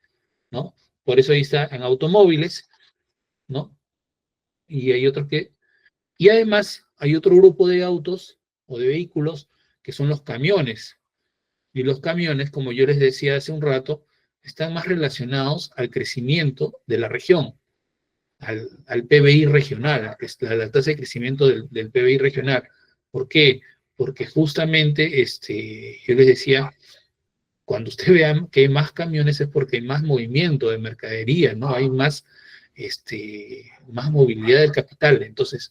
¿no? Por eso ahí está en automóviles, ¿no? Y hay otros que... Y además hay otro grupo de autos o de vehículos que son los camiones. Y los camiones, como yo les decía hace un rato, están más relacionados al crecimiento de la región, al PBI regional, que es la tasa de crecimiento del PBI regional. ¿Por qué? Porque justamente, yo les decía, cuando usted vea que hay más camiones es porque hay más movimiento de mercadería, ¿no? Hay más, más movilidad del capital. Entonces,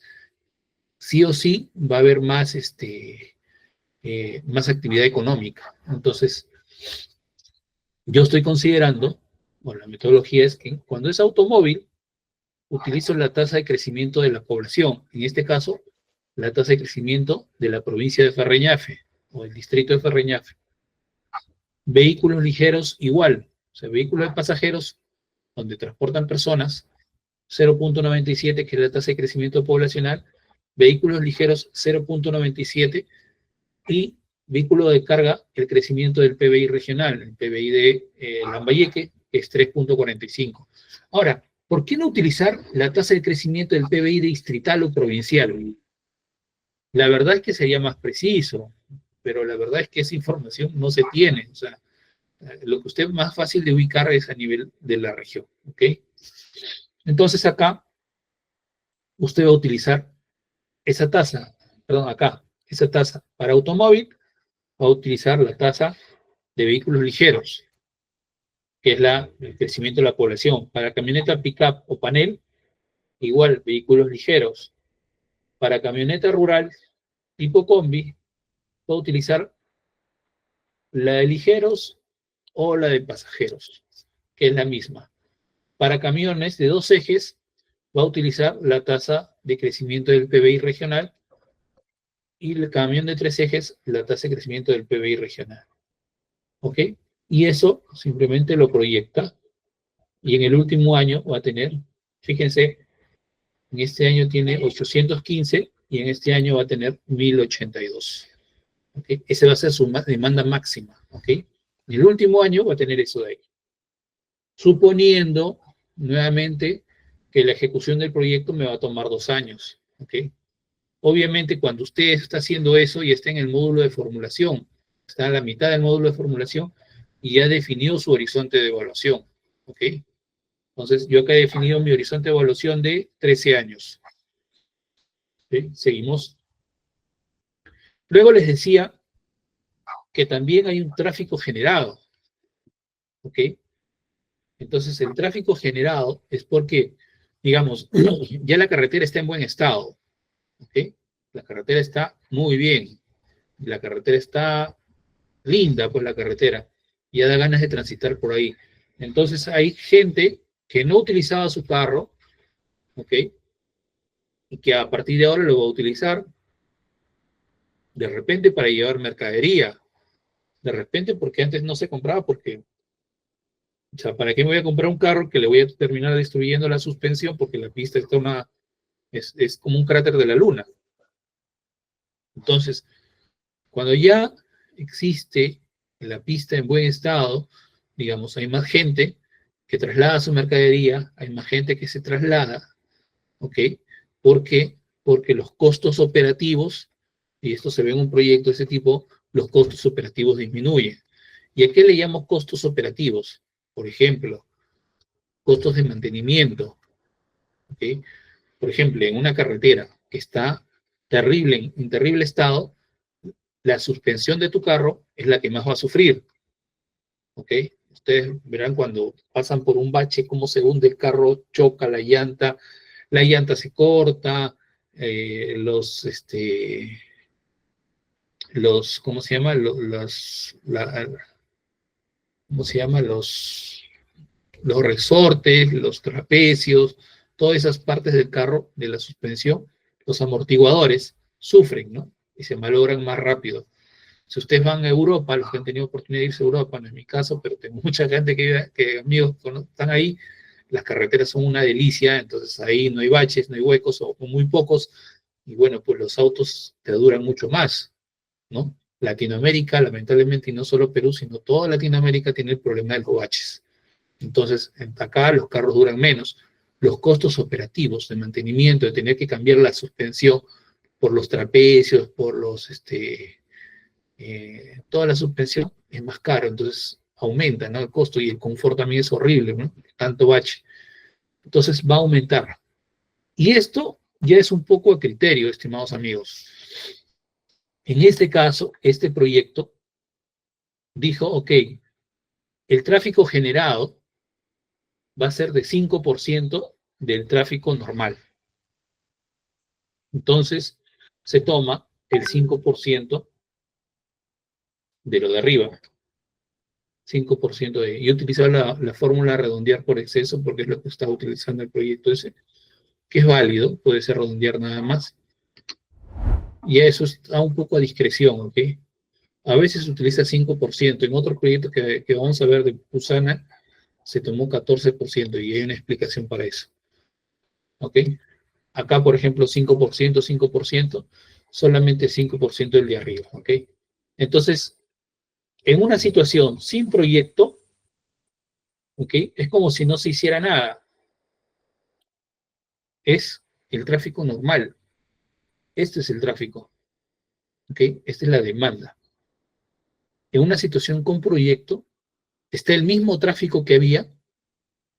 sí o sí va a haber más, más actividad económica. Entonces, yo estoy considerando, bueno, la metodología es que cuando es automóvil, utilizo la tasa de crecimiento de la población, en este caso, la tasa de crecimiento de la provincia de Ferreñafe, o el distrito de Ferreñafe. Vehículos ligeros, igual, o sea, vehículos de pasajeros, donde transportan personas, 0.97, que es la tasa de crecimiento poblacional, vehículos ligeros, 0.97, y vehículo de carga, el crecimiento del PBI regional, el PBI de Lambayeque, es 3.45. Ahora, ¿por qué no utilizar la tasa de crecimiento del PBI distrital o provincial? La verdad es que sería más preciso, pero la verdad es que esa información no se tiene. O sea, lo que usted es más fácil de ubicar es a nivel de la región. ¿Ok? Entonces acá, usted va a utilizar esa tasa, perdón, acá, esa tasa para automóvil, va a utilizar la tasa de vehículos ligeros, que es el crecimiento de la población. Para camioneta pick-up o panel, igual, vehículos ligeros. Para camioneta rural, tipo combi, va a utilizar la de ligeros o la de pasajeros, que es la misma. Para camiones de 2 ejes, va a utilizar la tasa de crecimiento del PBI regional, y el camión de 3 ejes, la tasa de crecimiento del PBI regional. ¿Ok? Y eso simplemente lo proyecta, y en el último año va a tener, fíjense, en este año tiene 815 y en este año va a tener 1082. ¿Ok? Esa va a ser su demanda máxima. ¿Ok? En el último año va a tener eso de ahí. Suponiendo, nuevamente, que la ejecución del proyecto me va a tomar 2 años. ¿Ok? Obviamente, cuando usted está haciendo eso y está en el módulo de formulación, está a la mitad del módulo de formulación y ya definió su horizonte de evaluación. ¿Ok? Entonces, yo acá he definido mi horizonte de evaluación de 13 años. ¿Ok? Seguimos. Luego les decía que también hay un tráfico generado. ¿Ok? Entonces, el tráfico generado es porque, digamos, ya la carretera está en buen estado. ¿Ok? La carretera está muy bien. La carretera está linda, pues la carretera. Ya da ganas de transitar por ahí. Entonces, hay gente que no utilizaba su carro, ¿ok? Y que a partir de ahora lo va a utilizar de repente para llevar mercadería. De repente porque antes no se compraba porque, o sea, ¿para qué me voy a comprar un carro que le voy a terminar destruyendo la suspensión porque la pista está es como un cráter de la luna? Entonces, cuando ya existe la pista en buen estado, digamos, hay más gente que traslada su mercadería, hay más gente que se traslada, ¿ok? ¿Por qué? Porque los costos operativos, y esto se ve en un proyecto de ese tipo, los costos operativos disminuyen. ¿Y a qué le llamo costos operativos? Por ejemplo, costos de mantenimiento, ¿ok? Por ejemplo, en una carretera que está terrible, en terrible estado, la suspensión de tu carro es la que más va a sufrir, ¿ok? Ustedes verán cuando pasan por un bache cómo se hunde el carro, choca la llanta se corta, ¿cómo se llama? ¿Cómo se llama? Los resortes, los trapecios, todas esas partes del carro, de la suspensión, los amortiguadores, sufren, ¿no? Y se malogran más rápido. Si ustedes van a Europa, los que han tenido oportunidad de irse a Europa, no es mi caso, pero tengo mucha gente que amigos están ahí, las carreteras son una delicia, entonces ahí no hay baches, no hay huecos, o muy pocos, y bueno, pues los autos te duran mucho más, ¿no? Latinoamérica, lamentablemente, y no solo Perú, sino toda Latinoamérica tiene el problema de los baches. Entonces, acá los carros duran menos. Los costos operativos de mantenimiento, de tener que cambiar la suspensión por los trapecios, por toda la suspensión es más caro, entonces aumenta, ¿no? El costo y el confort también es horrible, ¿no? Tanto bache. Entonces va a aumentar. Y esto ya es un poco a criterio, estimados amigos. En este caso, este proyecto dijo, ok, el tráfico generado va a ser de 5% del tráfico normal. Entonces, se toma el 5% de lo de arriba. 5% de... Yo utilizaba la fórmula redondear por exceso porque es lo que estaba utilizando el proyecto ese, que es válido, puede ser redondear nada más. Y eso está un poco a discreción, ¿ok? A veces se utiliza 5%. En otro proyecto que vamos a ver de Pusana, se tomó 14% y hay una explicación para eso. ¿Ok? Acá, por ejemplo, 5%, solamente 5% el de arriba. ¿Ok? Entonces, en una situación sin proyecto, ¿ok? Es como si no se hiciera nada. Es el tráfico normal. Este es el tráfico. ¿Ok? Esta es la demanda. En una situación con proyecto, está el mismo tráfico que había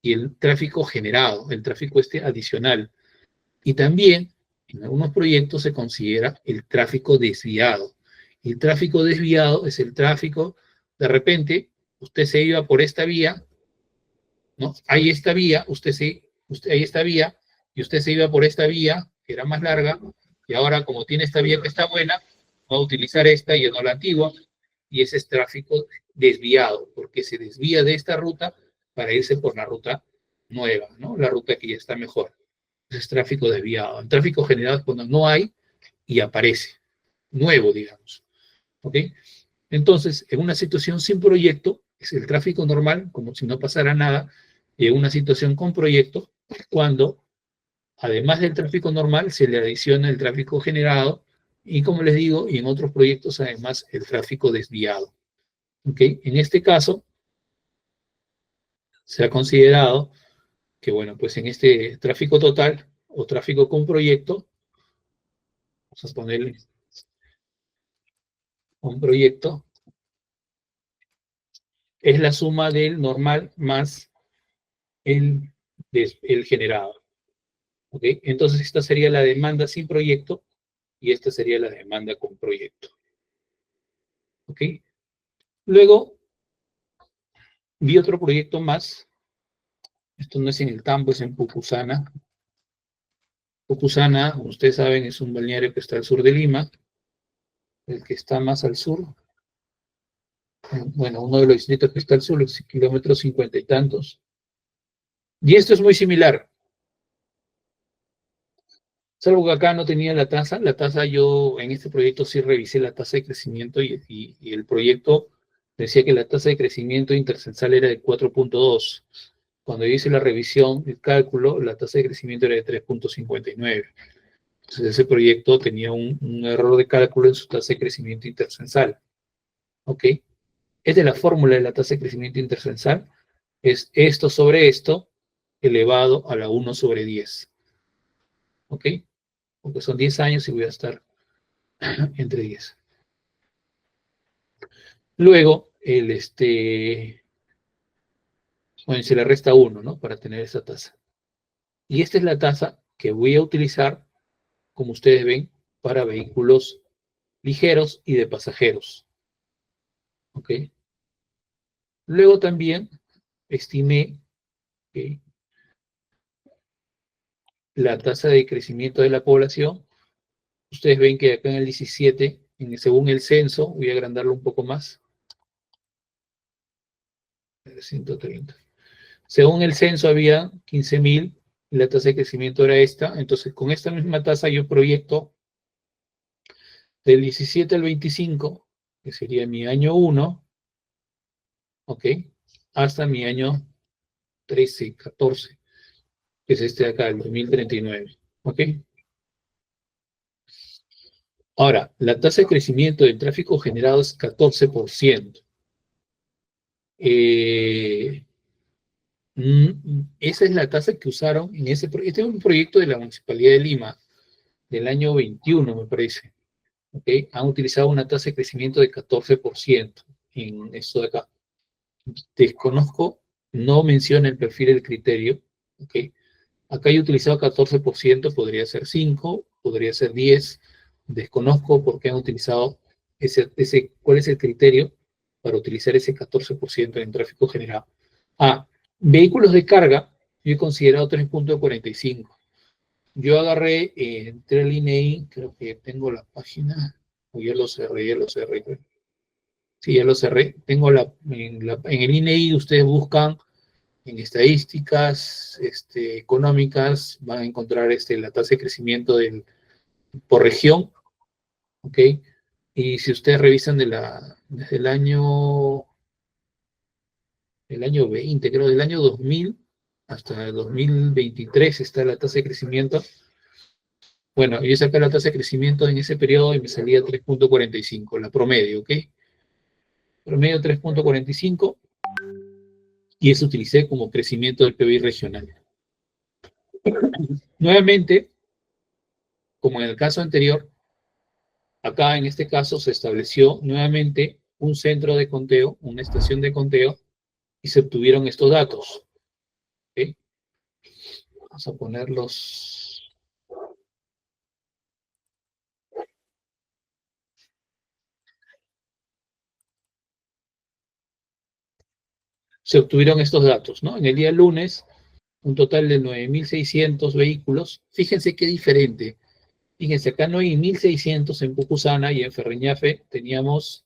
y el tráfico generado, el tráfico adicional. Y también, en algunos proyectos se considera el tráfico desviado. Y el tráfico desviado es el tráfico, de repente, usted se iba por esta vía, ¿no? Hay esta vía, hay esta vía, y usted se iba por esta vía, que era más larga, y ahora como tiene esta vía que está buena, va a utilizar esta y no la antigua, y ese es tráfico desviado, porque se desvía de esta ruta para irse por la ruta nueva, ¿no? La ruta que ya está mejor. Ese es tráfico desviado. El tráfico generado es cuando no hay y aparece, nuevo, digamos. ¿Ok? Entonces, en una situación sin proyecto, es el tráfico normal, como si no pasara nada, y en una situación con proyecto, cuando, además del tráfico normal, se le adiciona el tráfico generado Y como les digo, y en otros proyectos además el tráfico desviado. ¿Ok? En este caso, se ha considerado que, bueno, pues en este tráfico total o tráfico con proyecto, vamos a ponerle un proyecto, es la suma del normal más el generado. ¿Ok? Entonces esta sería la demanda sin proyecto y esta sería la demanda con proyecto. ¿Ok? Luego vi otro proyecto más. Esto no es en el Tambo, es en Pucusana. Pucusana, como ustedes saben, es un balneario que está al sur de Lima. El que está más al sur, bueno, uno de los distritos que está al sur, es kilómetros 50 y tantos. Y esto es muy similar. Salvo que acá no tenía la tasa yo en este proyecto sí revisé la tasa de crecimiento y el proyecto decía que la tasa de crecimiento intercensal era de 4.2. Cuando yo hice la revisión, el cálculo, la tasa de crecimiento era de 3.59. Entonces ese proyecto tenía un error de cálculo en su tasa de crecimiento intercensal. ¿Ok? Es de la fórmula de la tasa de crecimiento intercensal, es esto sobre esto elevado a la 1 sobre 10. ¿Ok? Porque son 10 años y voy a estar entre 10. Luego, bueno, se le resta 1, ¿no? Para tener esa tasa. Y esta es la tasa que voy a utilizar, como ustedes ven, para vehículos ligeros y de pasajeros. ¿Ok? Luego también estimé ¿okay? La tasa de crecimiento de la población. Ustedes ven que acá en el 17, según el censo, voy a agrandarlo un poco más. 130. Según el censo había 15.000 y la tasa de crecimiento era esta. Entonces, con esta misma tasa yo proyecto del 17 al 25, que sería mi año 1, ¿ok? Hasta mi año 13, 14, que es este de acá, el 2039, ¿ok? Ahora, la tasa de crecimiento del tráfico generado es 14%. Esa es la tasa que usaron en ese proyecto. Este es un proyecto de la Municipalidad de Lima, del año 21, me parece. ¿Okay? Han utilizado una tasa de crecimiento de 14% en esto de acá. Desconozco, no menciona el perfil del criterio. ¿Okay? Acá he utilizado 14%, podría ser 5, podría ser 10. Desconozco por qué han utilizado cuál es el criterio para utilizar ese 14% en tráfico generado. Vehículos de carga, yo he considerado 3.45. Yo agarré, entré al INEI, creo que tengo la página, o ya lo cerré. Sí, ya lo cerré. Tengo en el INEI ustedes buscan en estadísticas económicas, van a encontrar la tasa de crecimiento por región, ¿ok? Y si ustedes revisan desde el año 20, creo, del año 2000 hasta el 2023 está la tasa de crecimiento. Bueno, yo saqué la tasa de crecimiento en ese periodo y me salía 3.45, la promedio, ¿ok? Promedio 3.45 y eso utilicé como crecimiento del PBI regional. Nuevamente, como en el caso anterior, acá en este caso se estableció nuevamente un centro de conteo, una estación de conteo, y se obtuvieron estos datos. ¿Okay? Vamos a ponerlos. Se obtuvieron estos datos, ¿no? En el día lunes, un total de 9.600 vehículos. Fíjense qué diferente. Fíjense, acá no hay 1.600 en Pucusana y en Ferreñafe teníamos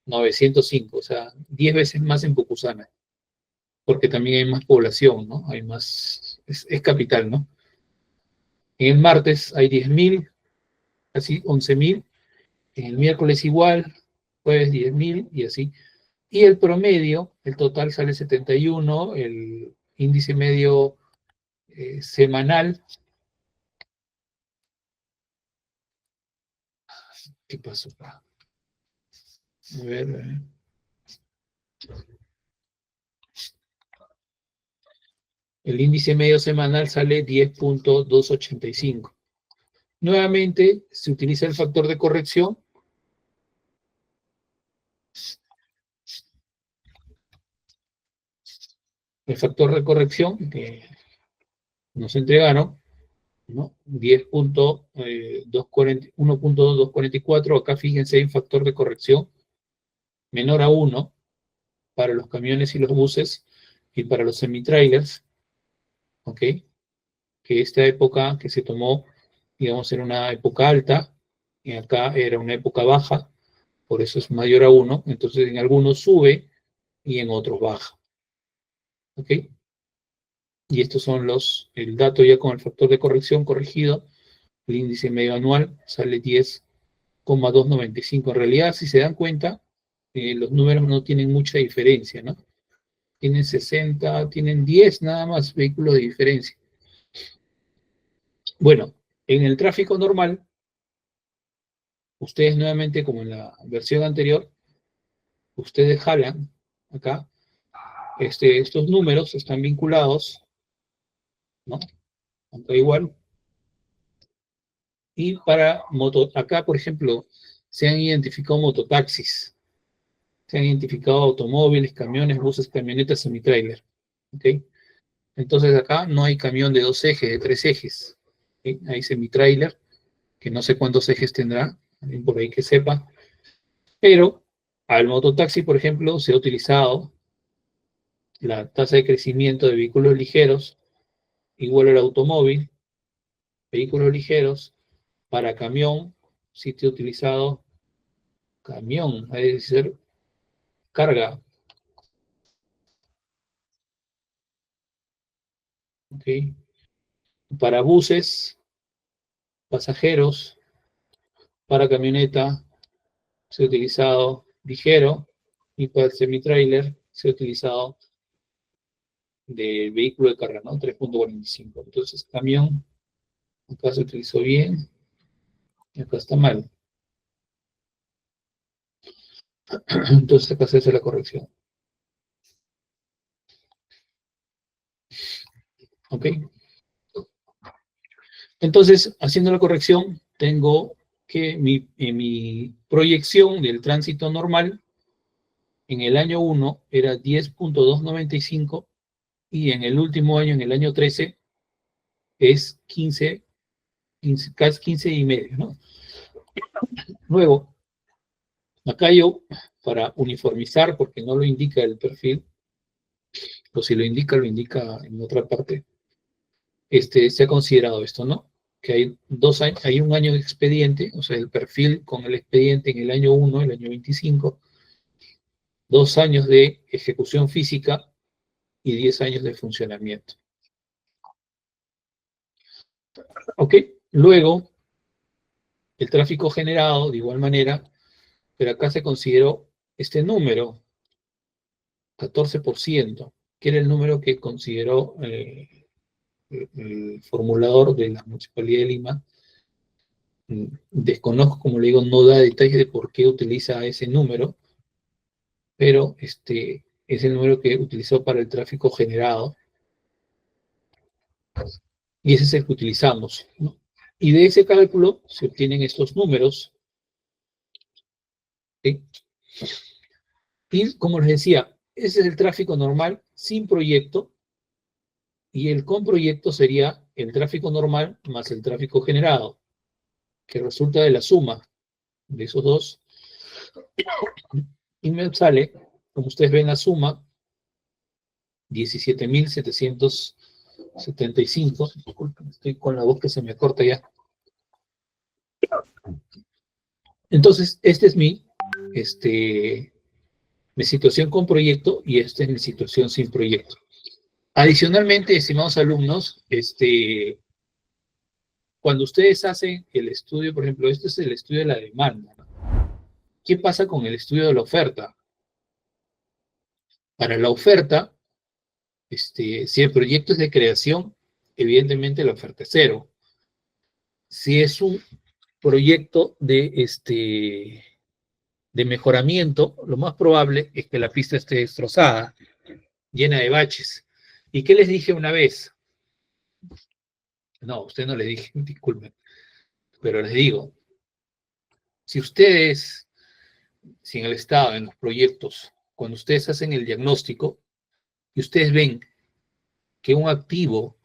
905, o sea, 10 veces más en Pucusana, porque también hay más población, ¿no? Hay más, es capital, ¿no? En el martes hay 10.000, casi 11.000, en el miércoles igual, jueves 10.000 y así. Y el promedio, el total sale 71, el índice medio semanal ¿Qué pasó acá? A ver. El índice medio semanal sale 10.285. Nuevamente, se utiliza el factor de corrección. El factor de corrección que nos entregaron, ¿no? 1.244. Acá fíjense, hay un factor de corrección menor a 1 para los camiones y los buses y para los semi-trailers, ¿ok? Que esta época que se tomó, digamos, era una época alta, y acá era una época baja, por eso es mayor a 1, entonces en algunos sube y en otros baja, ¿ok? Y estos son el dato ya con el factor de corrección corregido, el índice medio anual sale 10,295. En realidad, si se dan cuenta, los números no tienen mucha diferencia, ¿no? Tienen 60, tienen 10 nada más vehículos de diferencia. Bueno, en el tráfico normal, ustedes nuevamente, como en la versión anterior, ustedes jalan acá, estos números están vinculados, ¿no? Acá igual. Y para acá, por ejemplo, se han identificado mototaxis, se han identificado automóviles, camiones, buses, camionetas, semi-trailer, ¿ok? Entonces acá no hay camión de 2 ejes, de 3 ejes, ¿ok? Hay semi-trailer, que no sé cuántos ejes tendrá, alguien por ahí que sepa, pero al mototaxi, por ejemplo, se ha utilizado la tasa de crecimiento de vehículos ligeros igual al automóvil, vehículos ligeros, para camión, sitio utilizado, camión, es decir, carga, ¿ok? Para buses, pasajeros, para camioneta, se ha utilizado ligero, y para el semi-trailer se ha utilizado del vehículo de carga, ¿no? 3.45. Entonces, camión, acá se utilizó bien, y acá está mal. Entonces, acá se hace la corrección. ¿Ok? Entonces, haciendo la corrección, tengo que mi proyección del tránsito normal en el año 1 era 10.295 y en el último año, en el año 13, es 15, casi 15 y medio, ¿no? Luego, acá yo, para uniformizar, porque no lo indica el perfil, o si lo indica en otra parte, se ha considerado esto, ¿no? Que hay 2 años, hay un año de expediente, o sea, el perfil con el expediente en el año 1, el año 25, 2 años de ejecución física y 10 años de funcionamiento. ¿Ok? Luego, el tráfico generado, de igual manera, pero acá se consideró este número, 14%, que era el número que consideró el formulador de la Municipalidad de Lima. Desconozco, como le digo, no da detalles de por qué utiliza ese número, pero es el número que utilizó para el tráfico generado, y ese es el que utilizamos, ¿no? Y de ese cálculo se obtienen estos números, ¿sí? Y como les decía, ese es el tráfico normal sin proyecto, y el con proyecto sería el tráfico normal más el tráfico generado, que resulta de la suma de esos dos, y me sale, como ustedes ven la suma, 17.775. Disculpen, estoy con la voz que se me corta ya. Entonces, esta es mi situación con proyecto, y esta es mi situación sin proyecto. Adicionalmente, estimados alumnos, cuando ustedes hacen el estudio, por ejemplo, este es el estudio de la demanda, ¿no? ¿Qué pasa con el estudio de la oferta? Para la oferta, si el proyecto es de creación, evidentemente la oferta es 0. Si es un proyecto de mejoramiento, lo más probable es que la pista esté destrozada, llena de baches. ¿Y qué les dije una vez? No, usted no le dije, disculpen, pero les digo, si ustedes, si en el Estado, en los proyectos, cuando ustedes hacen el diagnóstico y ustedes ven que un activo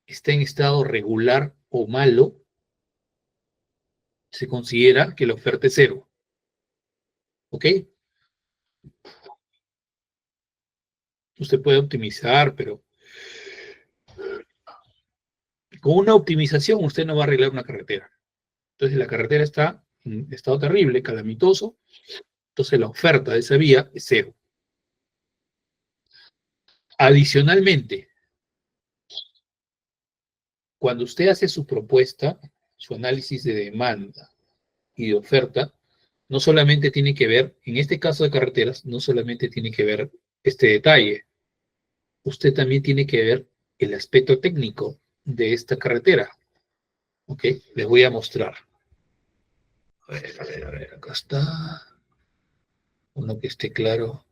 está en estado regular o malo, se considera que la oferta es cero. ¿Ok? Usted puede optimizar, pero con una optimización usted no va a arreglar una carretera. Entonces la carretera está en estado terrible, calamitoso, entonces la oferta de esa vía es cero. Adicionalmente, cuando usted hace su propuesta, su análisis de demanda y de oferta, no solamente tiene que ver, en este caso de carreteras, no solamente tiene que ver este detalle, usted también tiene que ver el aspecto técnico de esta carretera. ¿Ok? Les voy a mostrar. A ver, acá está. Uno que esté claro.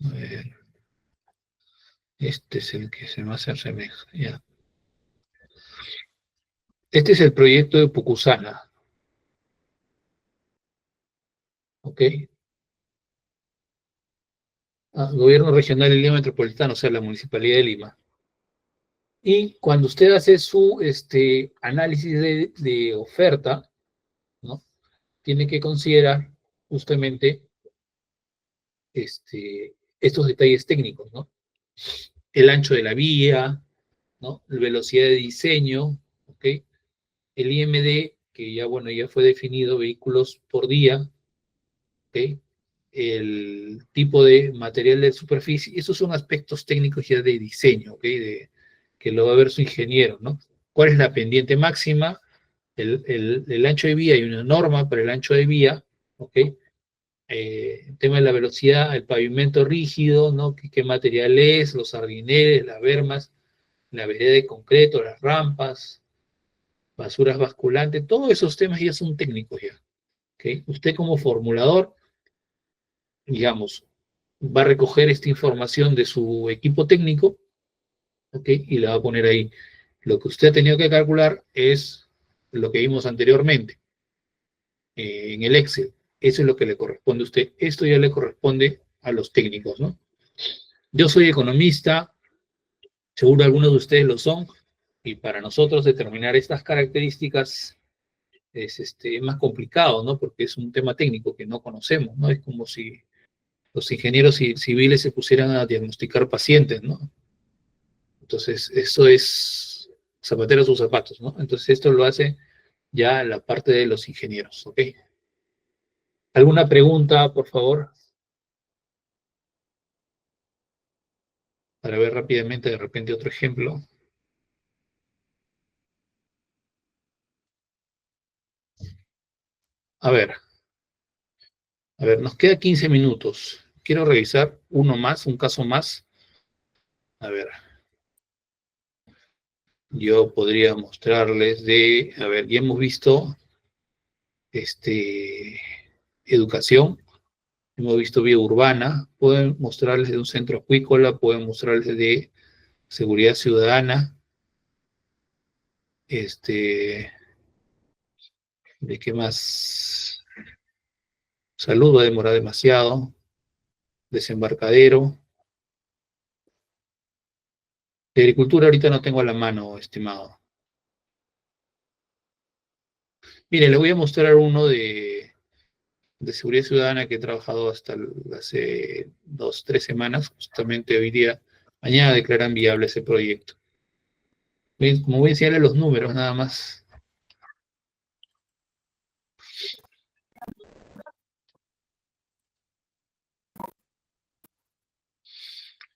A ver, este es el que se más asemeja. Ya. Este es el proyecto de Pucusana. ¿Ok? Gobierno Regional de Lima Metropolitano, o sea, la Municipalidad de Lima. Y cuando usted hace su análisis de oferta, ¿no? Tiene que considerar justamente estos detalles técnicos, ¿no? El ancho de la vía, ¿no? La velocidad de diseño, ¿ok? El IMD, que ya, bueno, ya fue definido, vehículos por día, ¿ok? El tipo de material de superficie, esos son aspectos técnicos ya de diseño, ¿ok? Que lo va a ver su ingeniero, ¿no? ¿Cuál es la pendiente máxima? El ancho de vía, hay una norma para el ancho de vía, ¿ok? El tema de la velocidad, el pavimento rígido, ¿no? ¿Qué material es? Los sardineles, las bermas, la vereda de concreto, las rampas, basuras basculantes, todos esos temas ya son técnicos ya. ¿Okay? Usted como formulador, digamos, va a recoger esta información de su equipo técnico, ¿okay? Y la va a poner ahí. Lo que usted ha tenido que calcular es lo que vimos anteriormente en el Excel. Eso es lo que le corresponde a usted. Esto ya le corresponde a los técnicos, ¿no? Yo soy economista, seguro algunos de ustedes lo son, y para nosotros determinar estas características es más complicado, ¿no? Porque es un tema técnico que no conocemos, ¿no? Es como si los ingenieros civiles se pusieran a diagnosticar pacientes, ¿no? Entonces, eso es zapatero a sus zapatos, ¿no? Entonces, esto lo hace ya la parte de los ingenieros, ¿ok? ¿Alguna pregunta, por favor? Para ver rápidamente, de repente, otro ejemplo. A ver, nos queda 15 minutos. Quiero revisar uno más, un caso más. A ver, yo podría mostrarles a ver, ya hemos visto educación, hemos visto vía urbana, pueden mostrarles de un centro acuícola, pueden mostrarles de seguridad ciudadana, ¿de qué más? Salud va a demorar demasiado, desembarcadero. De agricultura ahorita no tengo a la mano, estimado. Mire, le voy a mostrar uno de seguridad ciudadana que he trabajado hasta hace 2, 3 semanas, justamente hoy día, mañana declaran viable ese proyecto. Bien, como voy a enseñarle los números nada más.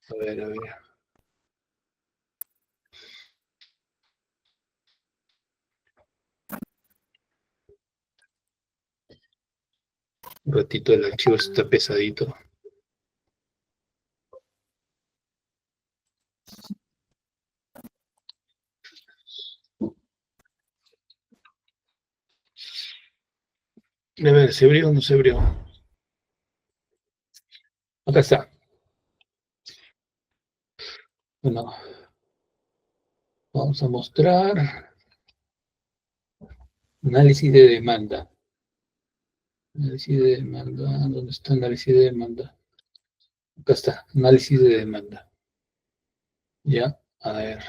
A ver, a ver. Un ratito el archivo está pesadito. A ver, ¿se abrió o no se abrió? Acá está. Bueno, vamos a mostrar análisis de demanda. Análisis de demanda. ¿Dónde está análisis de demanda? Acá está, análisis de demanda. Ya, a ver.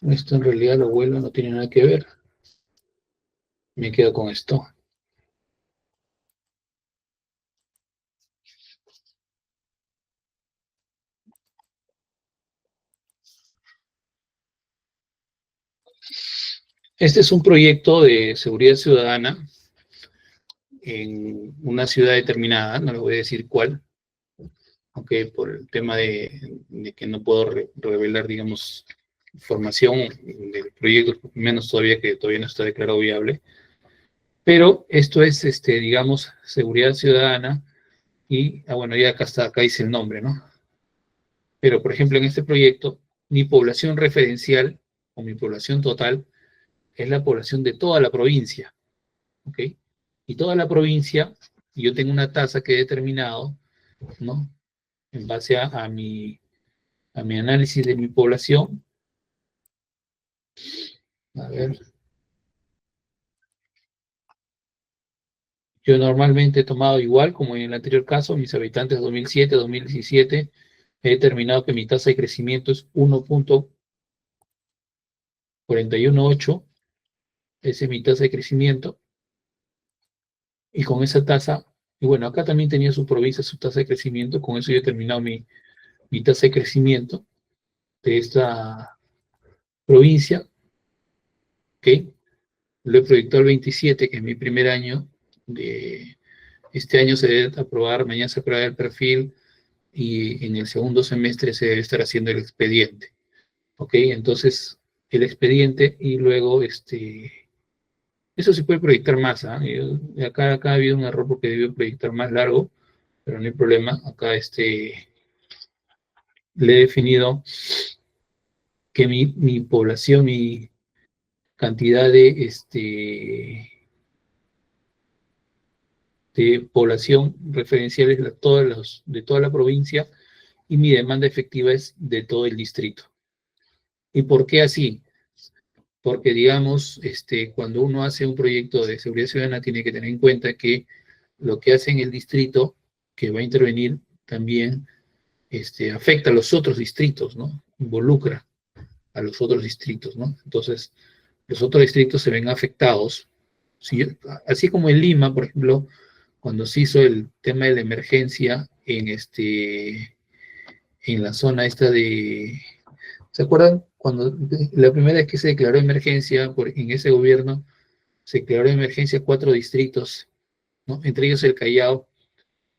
Esto en realidad lo vuelvo, no tiene nada que ver. Me quedo con esto. Este es un proyecto de seguridad ciudadana en una ciudad determinada, no le voy a decir cuál, aunque por el tema de que no puedo revelar, digamos, información del proyecto, menos todavía que todavía no está declarado viable. Pero esto es, digamos, seguridad ciudadana y, bueno, ya acá está, acá dice el nombre, ¿no? Pero, por ejemplo, en este proyecto, mi población referencial o mi población total es la población de toda la provincia, ¿ok? Y toda la provincia, yo tengo una tasa que he determinado, ¿no? En base a mi análisis de mi población. A ver. Yo normalmente he tomado igual, como en el anterior caso, mis habitantes 2007, 2017, he determinado que mi tasa de crecimiento es 1.418, esa es mi tasa de crecimiento, y con esa tasa, y bueno, acá también tenía su provincia, su tasa de crecimiento, con eso yo he determinado mi tasa de crecimiento de esta provincia, ¿ok? Lo he proyectado al 27, que es mi primer año, de este año se debe aprobar, mañana se aprueba el perfil, y en el segundo semestre se debe estar haciendo el expediente, ¿ok? Entonces, el expediente y luego, eso se puede proyectar más, ¿ah? Acá ha habido un error porque debió proyectar más largo, pero no hay problema, acá le he definido que mi población, mi cantidad de población referencial es de toda la provincia y mi demanda efectiva es de todo el distrito. ¿Y por qué así? Porque, digamos, cuando uno hace un proyecto de seguridad ciudadana, tiene que tener en cuenta que lo que hace en el distrito que va a intervenir también afecta a los otros distritos, ¿no? Involucra a los otros distritos, ¿no? Entonces, los otros distritos se ven afectados. Así como en Lima, por ejemplo, cuando se hizo el tema de la emergencia en la zona esta ¿se acuerdan? Cuando la primera vez que se declaró emergencia en ese gobierno, se declaró emergencia 4 distritos, ¿no? Entre ellos el Callao.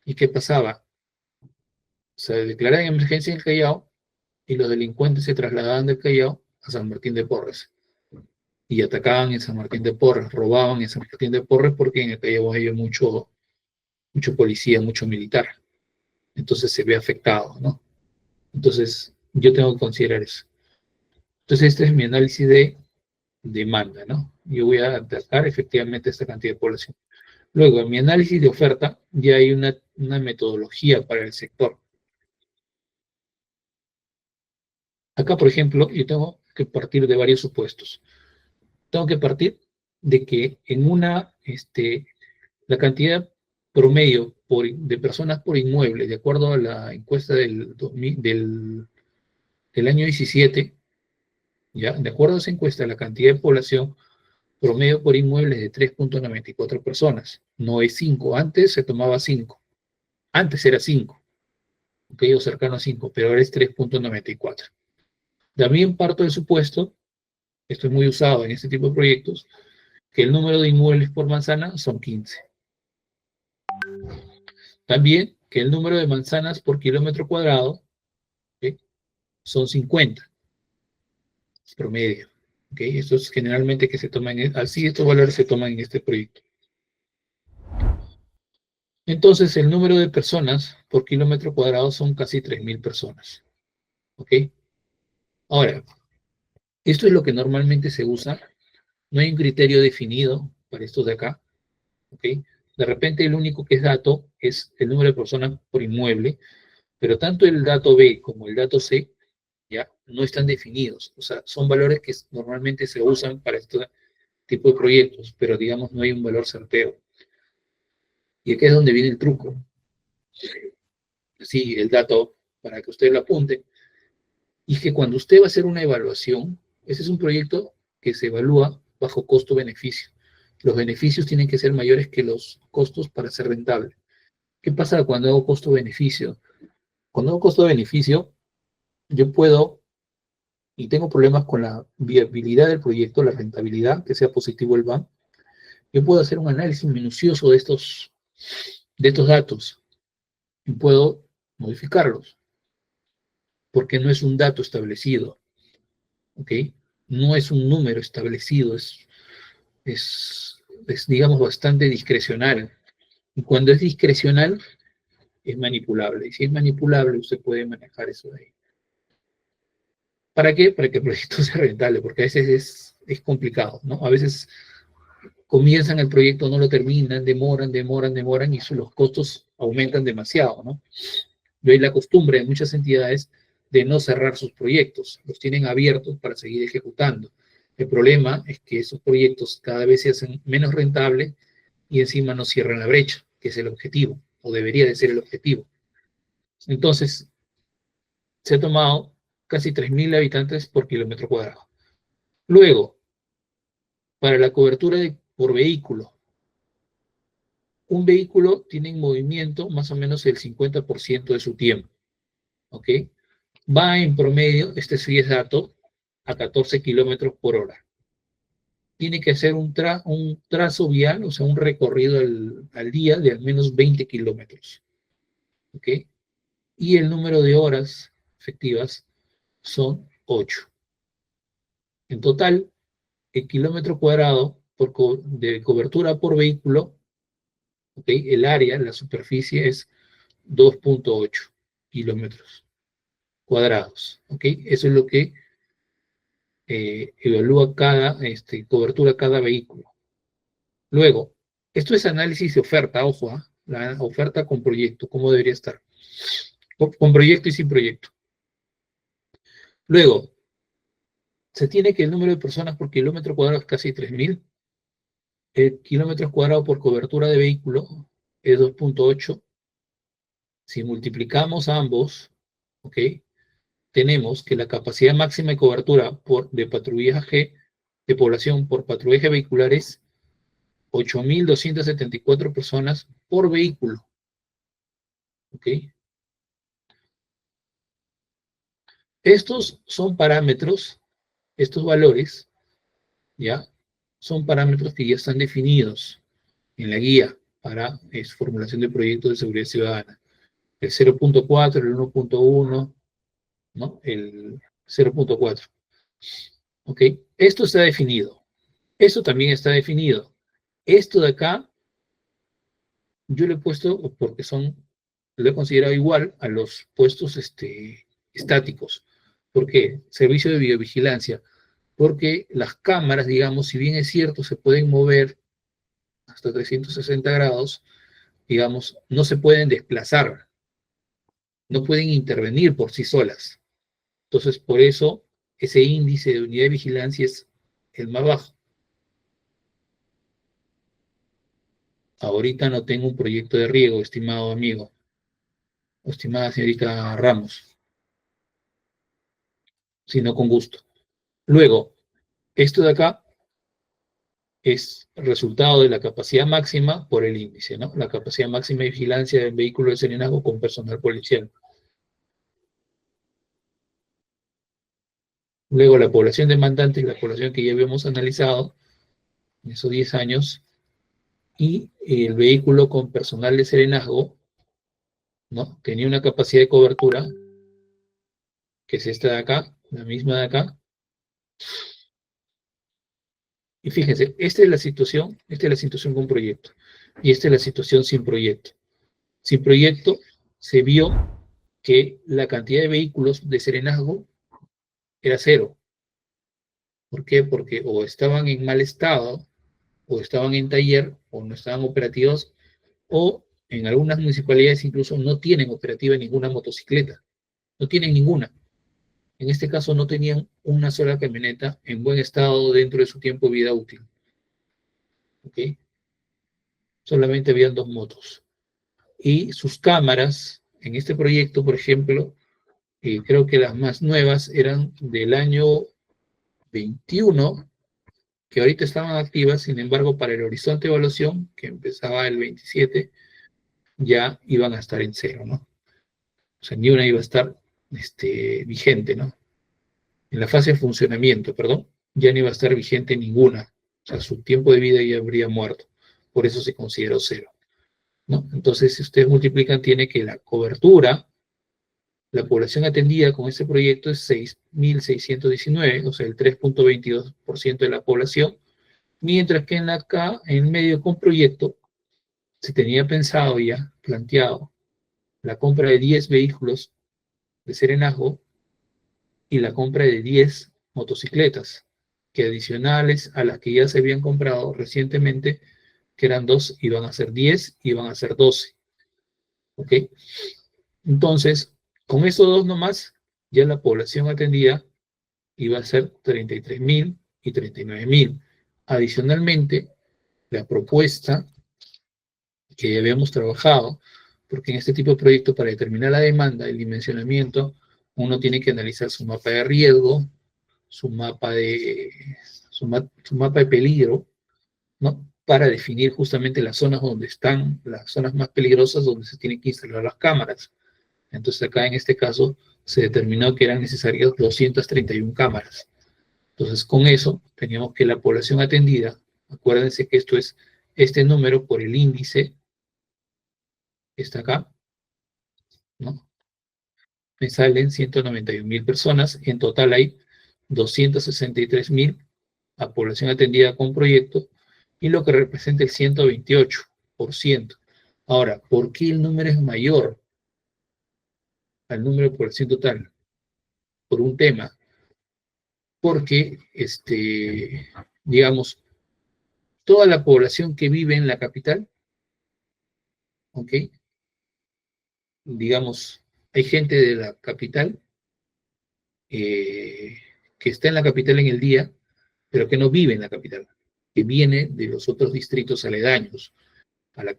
¿Y qué pasaba? Se declaraba emergencia en el Callao y los delincuentes se trasladaban del Callao a San Martín de Porres. Y atacaban en San Martín de Porres, robaban en San Martín de Porres porque en el Callao había mucho policía, mucho militar. Entonces se ve afectado, ¿no? Entonces yo tengo que considerar eso. Entonces este es mi análisis de demanda, ¿no? Yo voy a atacar efectivamente esta cantidad de población. Luego, en mi análisis de oferta, ya hay una metodología para el sector. Acá, por ejemplo, yo tengo que partir de varios supuestos. Tengo que partir de que en la cantidad promedio de personas por inmueble, de acuerdo a la encuesta del año 17, ¿ya? De acuerdo a esa encuesta, la cantidad de población promedio por inmueble es de 3.94 personas, no es 5. Antes se tomaba 5. Antes era 5, ¿ok? O cercano a 5, pero ahora es 3.94. También parto del supuesto, esto es muy usado en este tipo de proyectos, que el número de inmuebles por manzana son 15. También que el número de manzanas por kilómetro cuadrado, ¿okay?, son 50, promedio. ¿Okay? Esto es generalmente que se toman, así estos valores se toman en este proyecto. Entonces, el número de personas por kilómetro cuadrado son casi 3.000 personas. ¿Ok? Ahora, esto es lo que normalmente se usa. No hay un criterio definido para estos de acá. ¿ok? De repente el único que es dato es el número de personas por inmueble, pero tanto el dato B como el dato C ya no están definidos. O sea, son valores que normalmente se usan para este tipo de proyectos, pero digamos no hay un valor certero. Y aquí es donde viene el truco. Sí, el dato, para que ustedes lo apunten, y es que cuando usted va a hacer una evaluación, ese es un proyecto que se evalúa bajo costo-beneficio. Los beneficios tienen que ser mayores que los costos para ser rentable. ¿Qué pasa cuando hago costo-beneficio? Cuando hago costo-beneficio, yo puedo, y tengo problemas con la viabilidad del proyecto, la rentabilidad, que sea positivo el BAM, yo puedo hacer un análisis minucioso de estos datos y puedo modificarlos, porque no es un dato establecido, ¿ok? No es un número establecido, es digamos, bastante discrecional. Y cuando es discrecional, es manipulable. Y si es manipulable, usted puede manejar eso de ahí. ¿Para qué? Para que el proyecto sea rentable, porque a veces es complicado, ¿no? A veces comienzan el proyecto, no lo terminan, demoran, y los costos aumentan demasiado, ¿no? Y hay la costumbre de muchas entidades de no cerrar sus proyectos, los tienen abiertos para seguir ejecutando. El problema es que esos proyectos cada vez se hacen menos rentables y encima no cierran la brecha, que es el objetivo, o debería de ser el objetivo. Entonces, se ha tomado casi 3.000 habitantes por kilómetro cuadrado. Luego, para la cobertura por vehículo, un vehículo tiene en movimiento más o menos el 50% de su tiempo, ¿ok? Va en promedio, este sí es dato, a 14 kilómetros por hora. Tiene que hacer un trazo vial, o sea, un recorrido al día de al menos 20 kilómetros, ¿ok? Y el número de horas efectivas son 8. En total, el kilómetro cuadrado de cobertura por vehículo, ¿okay? El área, la superficie es 2.8 kilómetros cuadrados. ¿Okay? Eso es lo que evalúa cada cobertura cada vehículo. Luego, esto es análisis de oferta, ojo, la oferta con proyecto, cómo debería estar. Con proyecto y sin proyecto. Luego, se tiene que el número de personas por kilómetro cuadrado es casi 3.000. El kilómetros cuadrados por cobertura de vehículo es 2.8. Si multiplicamos ambos, ¿ok? Tenemos que la capacidad máxima de cobertura de patrullaje de población por patrullaje vehicular es 8.274 personas por vehículo. ¿Ok? Estos son parámetros, estos valores, ¿ya? Son parámetros que ya están definidos en la guía para formulación de proyectos de seguridad ciudadana. El 0.4, el 1.1, ¿no? El 0.4. ¿Ok? Esto está definido. Esto también está definido. Esto de acá, yo lo he puesto porque lo he considerado igual a los puestos estáticos. ¿Por qué? Servicio de videovigilancia. Porque las cámaras, digamos, si bien es cierto, se pueden mover hasta 360 grados, digamos, no se pueden desplazar, no pueden intervenir por sí solas. Entonces, por eso, ese índice de unidad de vigilancia es el más bajo. Ahorita no tengo un proyecto de riego, estimado amigo, estimada señorita Ramos, sino con gusto. Luego, esto de acá es resultado de la capacidad máxima por el índice, ¿no? La capacidad máxima de vigilancia del vehículo de serenazgo con personal policial. Luego, la población demandante es la población que ya habíamos analizado en esos 10 años, y el vehículo con personal de serenazgo, ¿no? Tenía una capacidad de cobertura, que es esta de acá, la misma de acá. Y fíjense, esta es la situación con proyecto, y esta es la situación sin proyecto. Sin proyecto se vio que la cantidad de vehículos de serenazgo era 0. ¿Por qué? Porque o estaban en mal estado, o estaban en taller, o no estaban operativos, o en algunas municipalidades incluso no tienen operativa ninguna motocicleta, no tienen ninguna. En este caso no tenían una sola camioneta en buen estado dentro de su tiempo de vida útil. ¿Ok? Solamente habían 2 motos. Y sus cámaras, en este proyecto, por ejemplo, creo que las más nuevas eran del año 21, que ahorita estaban activas, sin embargo, para el horizonte de evaluación, que empezaba el 27, ya iban a estar en cero, ¿no? O sea, ni una iba a estar vigente, ¿no? En la fase de funcionamiento, perdón, ya no iba a estar vigente ninguna. O sea, su tiempo de vida ya habría muerto. Por eso se consideró cero, ¿no? Entonces, si ustedes multiplican, tiene que la cobertura, la población atendida con este proyecto es 6.619, o sea, el 3.22% de la población, mientras que en medio con proyecto, se tenía pensado ya, planteado, la compra de 10 vehículos de serenazgo y la compra de 10 motocicletas, que adicionales a las que ya se habían comprado recientemente, que eran 2, iban a ser 10, iban a ser 12. ¿Ok? Entonces, con esos 2 nomás, ya la población atendida iba a ser 33.000 y 39.000. Adicionalmente, la propuesta que habíamos trabajado, porque en este tipo de proyectos, para determinar la demanda, el dimensionamiento, uno tiene que analizar su mapa de riesgo, su mapa de peligro, ¿no? Para definir justamente las zonas donde están, las zonas más peligrosas donde se tienen que instalar las cámaras. Entonces acá en este caso se determinó que eran necesarias 231 cámaras. Entonces con eso teníamos que la población atendida, acuérdense que esto es este número por el índice, está acá, ¿no? Me salen 191.000 personas, en total hay 263.000 a población atendida con proyecto, y lo que representa el 128%. Ahora, ¿por qué el número es mayor al número de población total? Por un tema, porque, digamos, toda la población que vive en la capital, ¿ok? Digamos, hay gente de la capital que está en la capital en el día, pero que no vive en la capital, que viene de los otros distritos aledaños,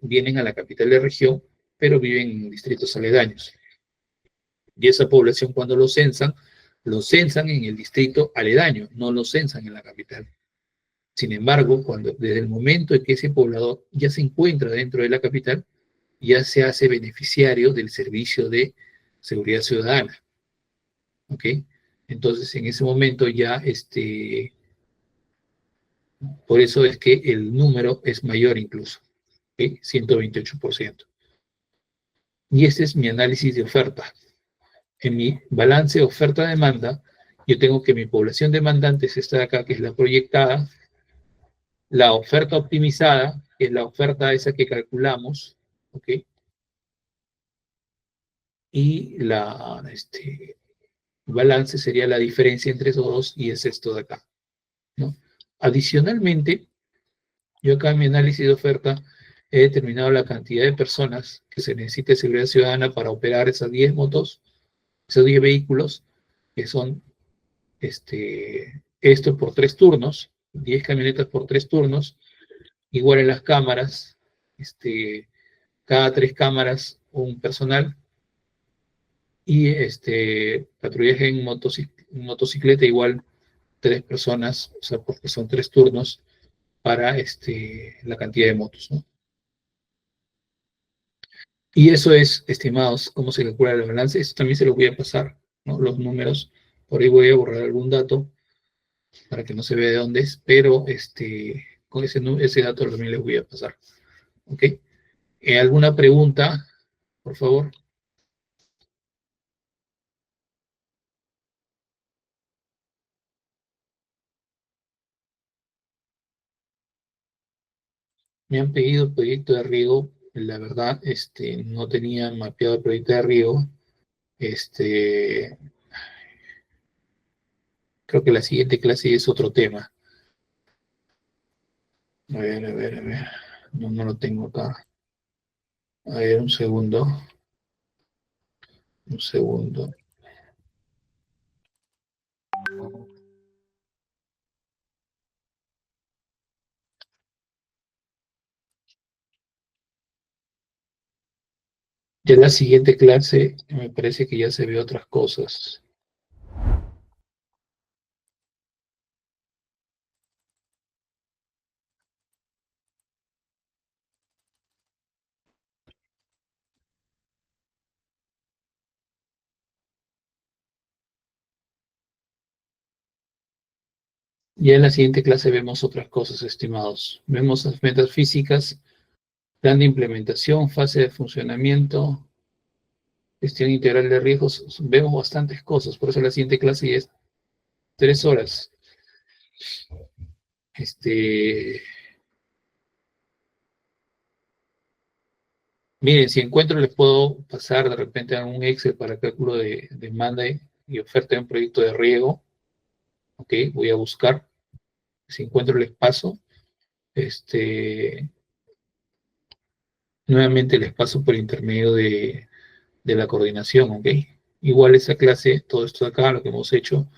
vienen a la capital de región, pero viven en distritos aledaños. Y esa población cuando lo censan en el distrito aledaño, no lo censan en la capital. Sin embargo, desde el momento en que ese poblador ya se encuentra dentro de la capital, ya se hace beneficiario del servicio de seguridad ciudadana. ¿Ok? Entonces, en ese momento ya, por eso es que el número es mayor incluso, ¿ok? 128%. Y este es mi análisis de oferta. En mi balance oferta-demanda, yo tengo que mi población demandante es esta de acá, que es la proyectada, la oferta optimizada, que es la oferta esa que calculamos, ¿ok? Y balance sería la diferencia entre esos dos, y es esto de acá, ¿no? Adicionalmente, yo acá en mi análisis de oferta he determinado la cantidad de personas que se necesita de seguridad ciudadana para operar esas 10 motos, esos 10 vehículos, que son esto por 3 turnos, 10 camionetas por 3 turnos, igual en las cámaras, cada 3 cámaras un personal, y patrullaje en motocicleta igual 3 personas, o sea, porque son 3 turnos para la cantidad de motos, ¿no? Y eso es, estimados, cómo se calcula el balance. Esto también se lo voy a pasar, ¿no? Los números, por ahí voy a borrar algún dato para que no se vea de dónde es, pero con ese dato también les voy a pasar. ¿Ok? ¿Alguna pregunta, por favor? Me han pedido proyecto de riego. La verdad, no tenía mapeado el proyecto de riego. Creo que la siguiente clase es otro tema. A ver, a ver, a ver. No, no lo tengo acá. A ver, un segundo. Un segundo. Ya la siguiente clase me parece que ya se ve otras cosas. Ya en la siguiente clase vemos otras cosas, estimados. Vemos las metas físicas, plan de implementación, fase de funcionamiento, gestión integral de riesgos. Vemos bastantes cosas, por eso la siguiente clase ya es 3 horas. Miren, si encuentro les puedo pasar de repente a un Excel para cálculo de demanda y oferta de un proyecto de riego. Ok, voy a buscar. Si encuentro les paso. Nuevamente les paso por intermedio de la coordinación, ¿ok? Igual esa clase, todo esto de acá, lo que hemos hecho,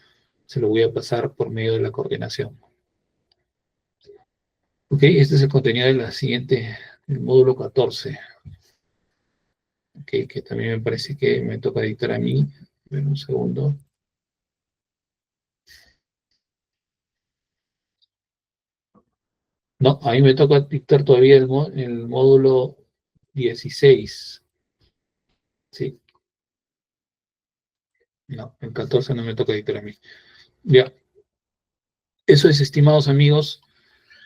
se lo voy a pasar por medio de la coordinación. Ok, este es el contenido de la siguiente, el módulo 14. Ok, que también me parece que me toca dictar a mí. A ver, un segundo. No, a mí me toca dictar todavía el módulo 16. Sí, no, el 14 no me toca dictar a mí. Ya, eso es, estimados amigos,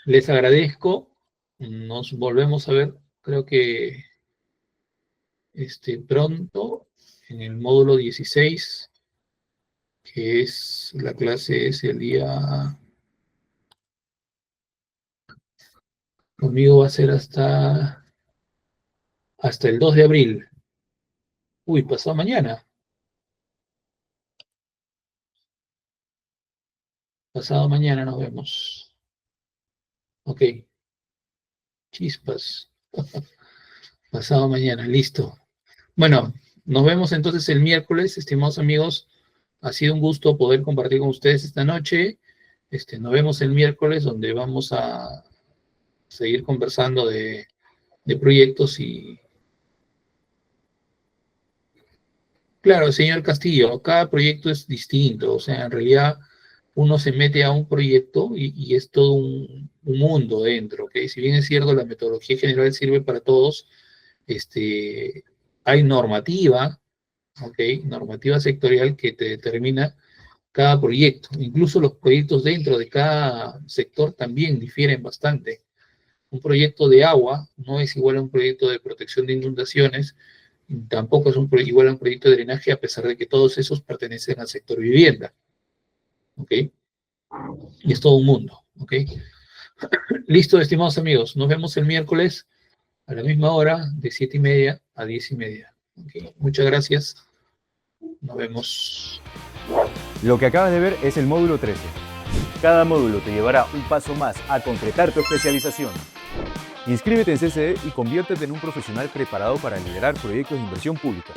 les agradezco. Nos volvemos a ver, creo que pronto, en el módulo 16, que es, la clase es el día, conmigo va a ser hasta el 2 de abril. Uy, pasado mañana. Pasado mañana nos vemos. Ok. Chispas. Pasado mañana, listo. Bueno, nos vemos entonces el miércoles, estimados amigos. Ha sido un gusto poder compartir con ustedes esta noche. Nos vemos el miércoles, donde vamos a seguir conversando de proyectos y... Claro, señor Castillo, cada proyecto es distinto. O sea, en realidad uno se mete a un proyecto y es todo un mundo dentro, ¿ok? Si bien es cierto, la metodología general sirve para todos, hay normativa, ¿ok? Normativa sectorial que te determina cada proyecto. Incluso los proyectos dentro de cada sector también difieren bastante. Un proyecto de agua no es igual a un proyecto de protección de inundaciones, tampoco es igual a un proyecto de drenaje, a pesar de que todos esos pertenecen al sector vivienda. ¿Ok? Y es todo un mundo. ¿Ok? Listo, estimados amigos. Nos vemos el miércoles a la misma hora, de 7:30 a 10:30. ¿Ok? Muchas gracias. Nos vemos. Lo que acabas de ver es el módulo 13. Cada módulo te llevará un paso más a concretar tu especialización. Inscríbete en CCE y conviértete en un profesional preparado para liderar proyectos de inversión pública.